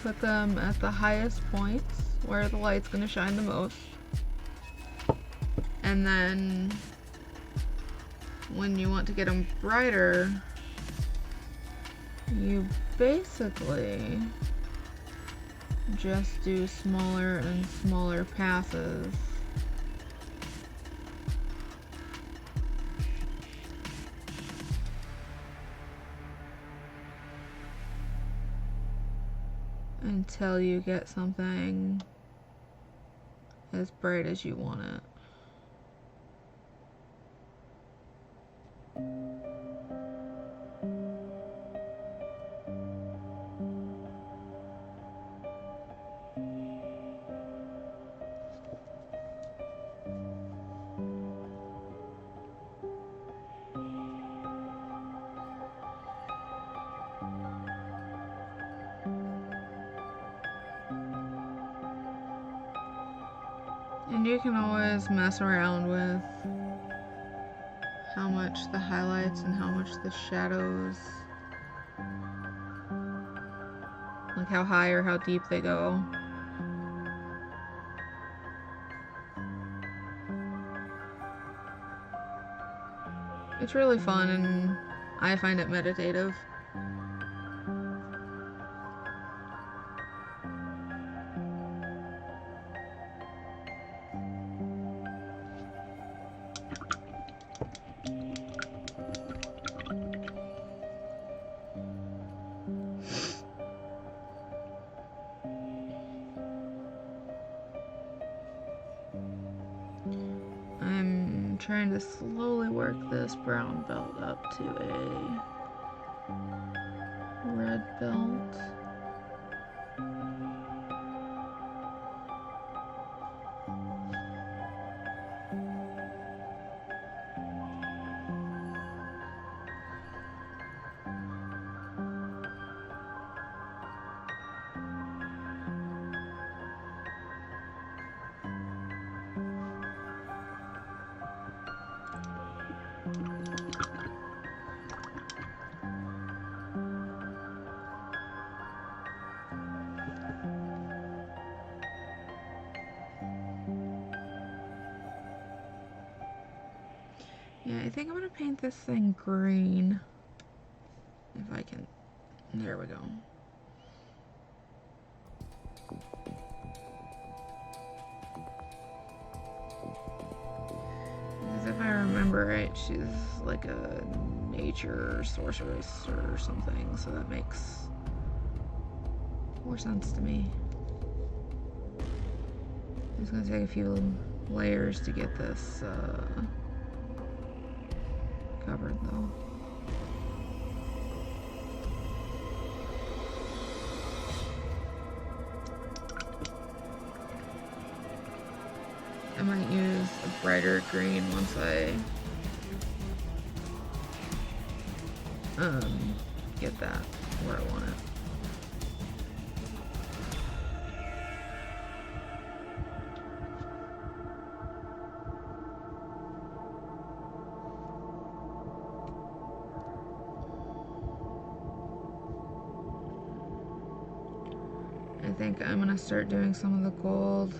put them at the highest points where the light's going to shine the most, and then when you want to get them brighter, you basically just do smaller and smaller passes. Until you get something as bright as you want it. And you can always mess around with how much the highlights and how much the shadows, like how high or how deep they go. It's really fun and I find it meditative. I'm trying to slowly work this brown belt up to a red belt. Yeah, I think I'm gonna paint this thing green. If I can. There we go. Because if I remember right, she's like a nature sorceress or something, so that makes more sense to me. It's gonna take a few layers to get this covered though. I might use a brighter green once I get that where I want it. I think I'm gonna start doing some of the gold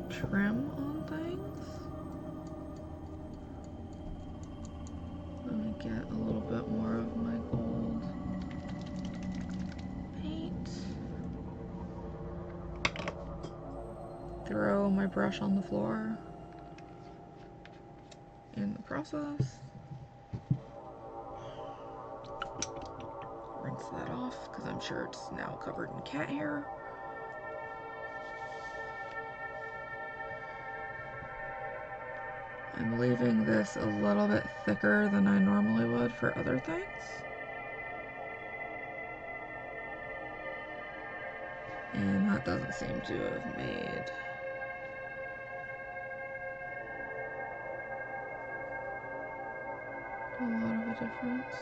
trim on things. Let me get a little bit more of my gold paint. throw my brush on the floor in the process. Rinse that off because I'm sure it's now covered in cat hair. I'm leaving this a little bit thicker than I normally would for other things. And that doesn't seem to have made a lot of a difference.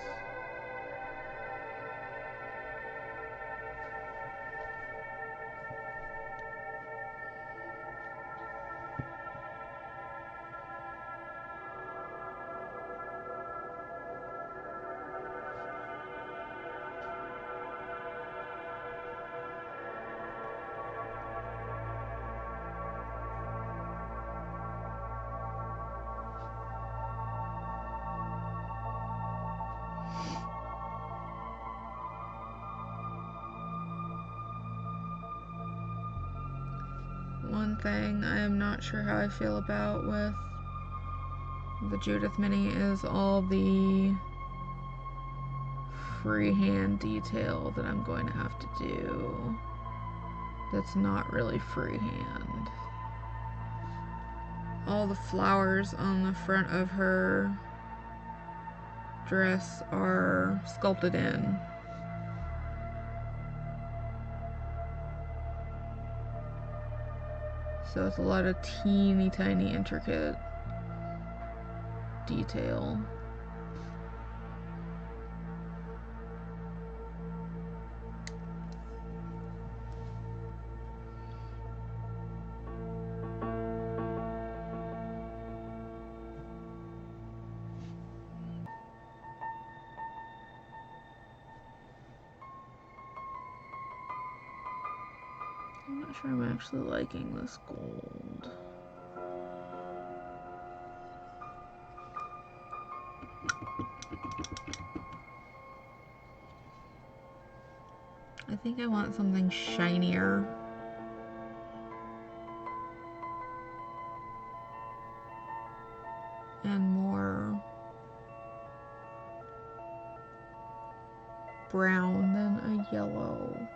One thing I am not sure how I feel about with the Judith Mini is all the freehand detail that I'm going to have to do that's not really freehand. All the flowers on the front of her dress are sculpted in. So it's a lot of teeny tiny intricate detail. I'm not sure I'm actually liking this gold. I think I want something shinier. And more brown than a yellow.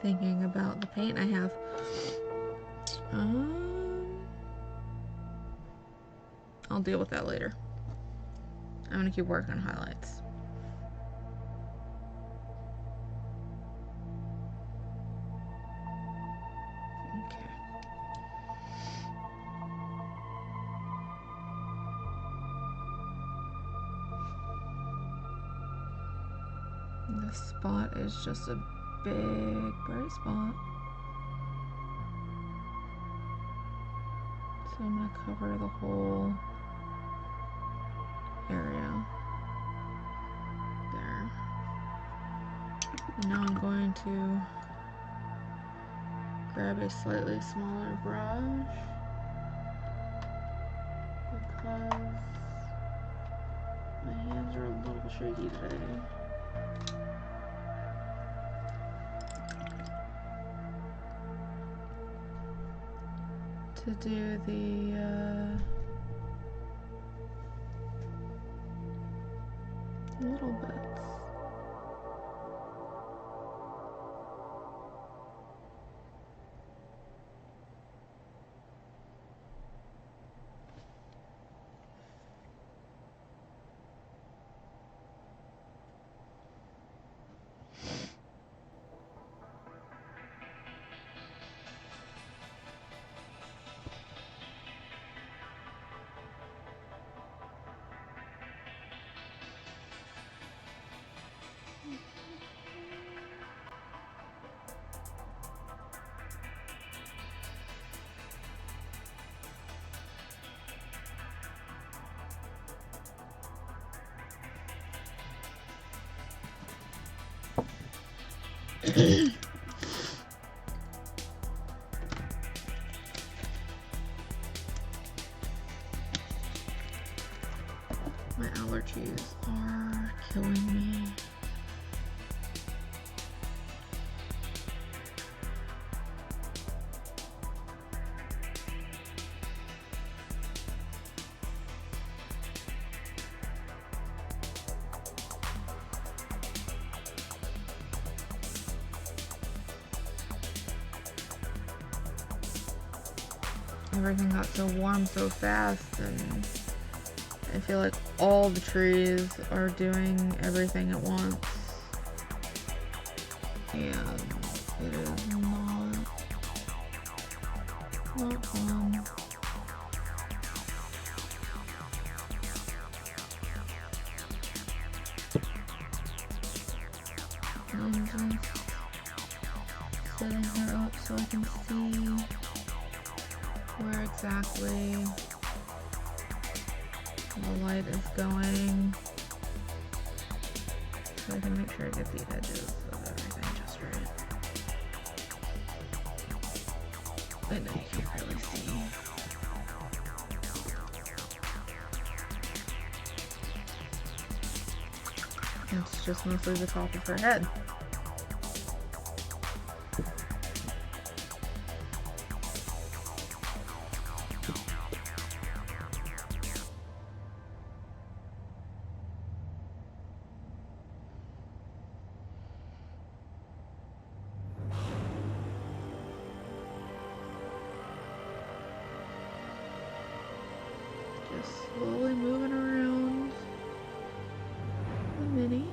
Thinking about the paint I have. I'll deal with that later. I'm gonna keep working on highlights. Okay. This spot is just a big bright spot. So I'm gonna cover the whole area there. And now I'm going to grab a slightly smaller brush because my hands are a little shaky today. To do the little bits. My allergies are killing everything got so warm so fast, and I feel like all the trees are doing everything at once. And it is not fun. I'm just setting her up so I can see where exactly the light is going, so I can make sure I get the edges of everything just right. I know you can't really see. It's just mostly the top of her head. Just slowly moving around the mini.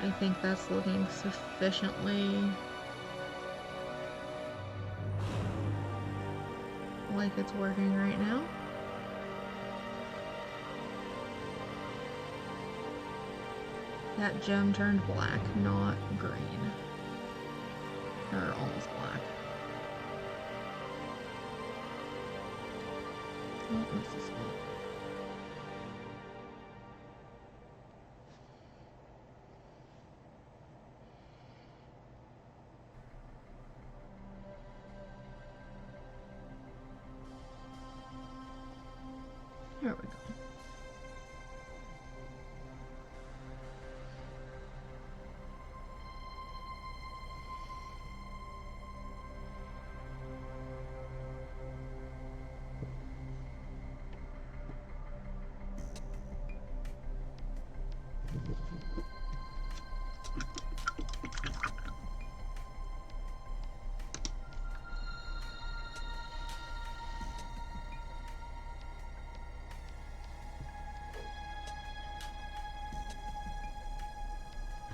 I think that's looking sufficiently like it's working right now. That gem turned black, not green. Or almost black. Oh, what's this one? There we go.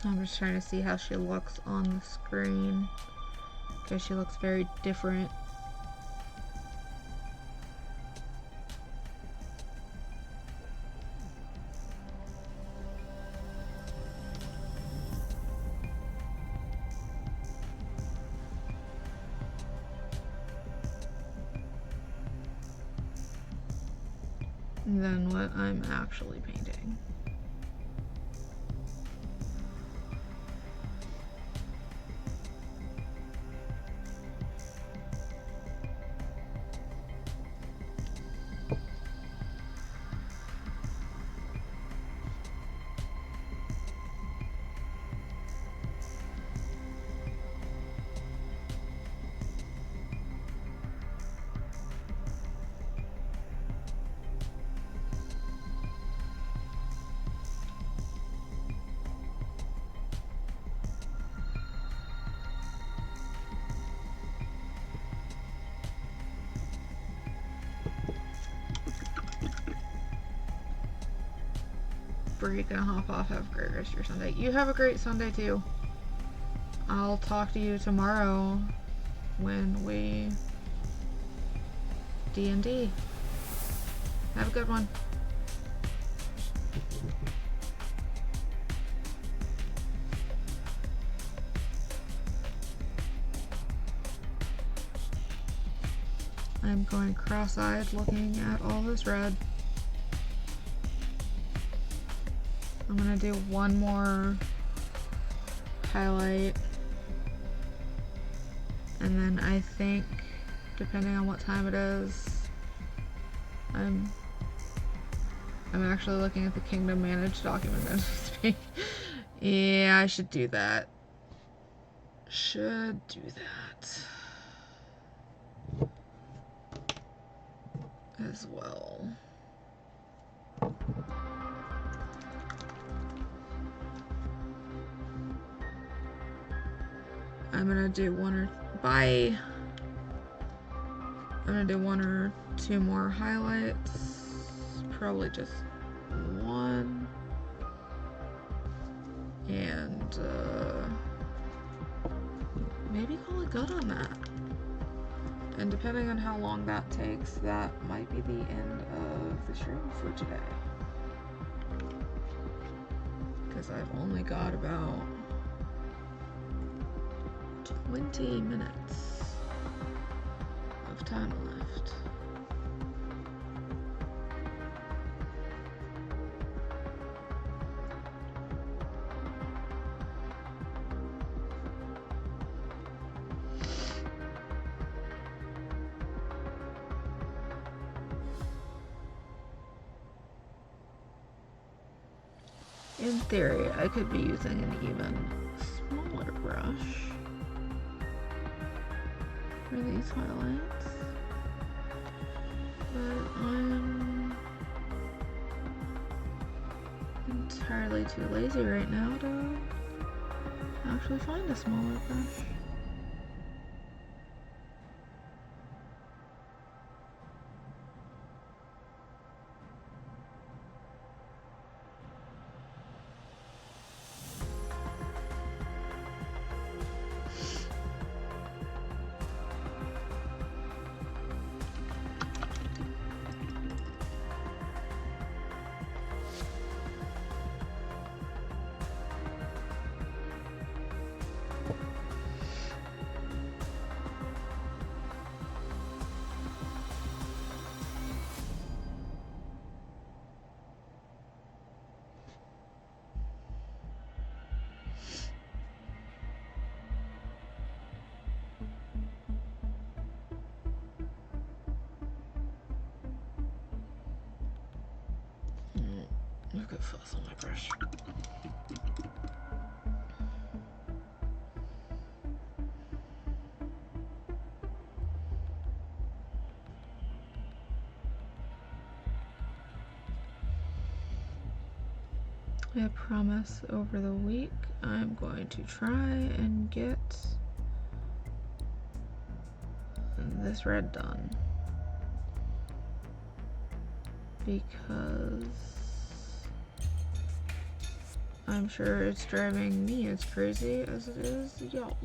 I'm just trying to see how she looks on the screen, because she looks very different. Than what I'm actually painting. Bree, gonna hop off. Have a great rest of your Sunday. You have a great Sunday too. I'll talk to you tomorrow when we D&D. Have a good one. I'm going cross-eyed looking at all this red. I'm gonna do one more highlight, and then I think, depending on what time it is, I'm actually looking at the Kingdom Managed document as we speak. Yeah, I should do that. Should do that as well. I'm gonna do one or two more highlights. Probably just one. And maybe call it good on that. And depending on how long that takes, that might be the end of the stream for today. Because I've only got about 20 minutes of time left. In theory, I could be using an even smaller brush for these highlights, but I'm entirely too lazy right now to actually find a smaller brush. Look at fuzz on my brush. I promise over the week I'm going to try and get this red done, because I'm sure it's driving me as crazy as it is y'all.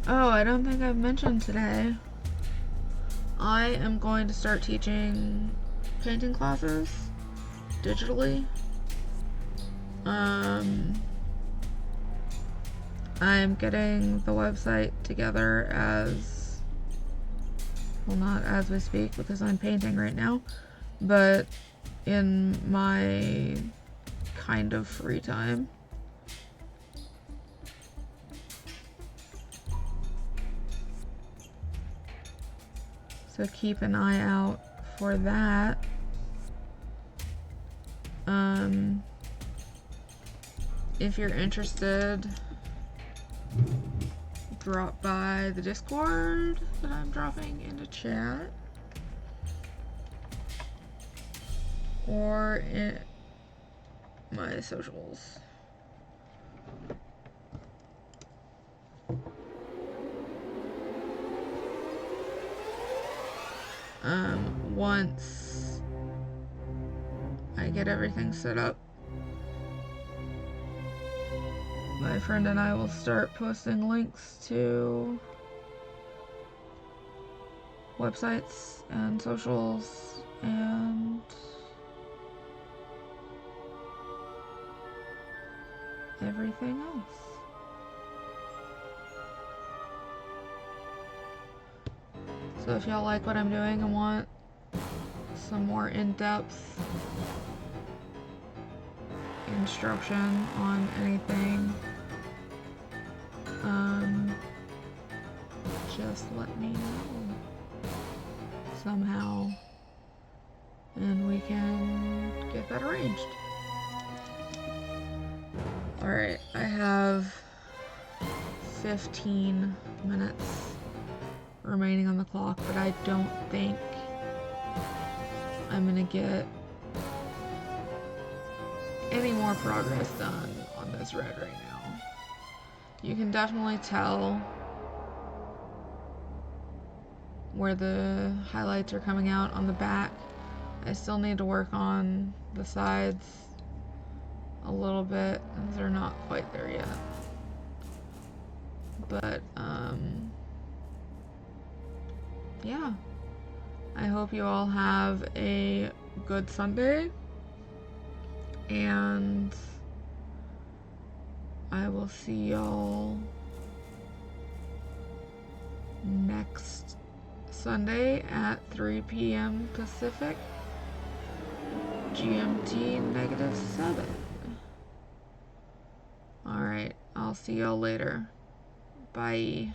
Oh, I don't think I've mentioned today, I am going to start teaching painting classes digitally. I'm getting the website together as, well, not as we speak because I'm painting right now, but in my kind of free time. So keep an eye out for that. If you're interested, drop by the Discord that I'm dropping into chat, or in my socials. Once I get everything set up, my friend and I will start posting links to websites and socials and everything else. So if y'all like what I'm doing and want some more in-depth instruction on anything, just let me know somehow and we can get that arranged. Alright, I have 15 minutes remaining on the clock, but I don't think I'm gonna get any more progress done on this red right now. You can definitely tell where the highlights are coming out on the back. I still need to work on the sides a little bit, as they're not quite there yet. But, yeah. I hope you all have a good Sunday, and I will see y'all next Sunday at 3 p.m. Pacific, GMT -7. Alright, I'll see y'all later. Bye.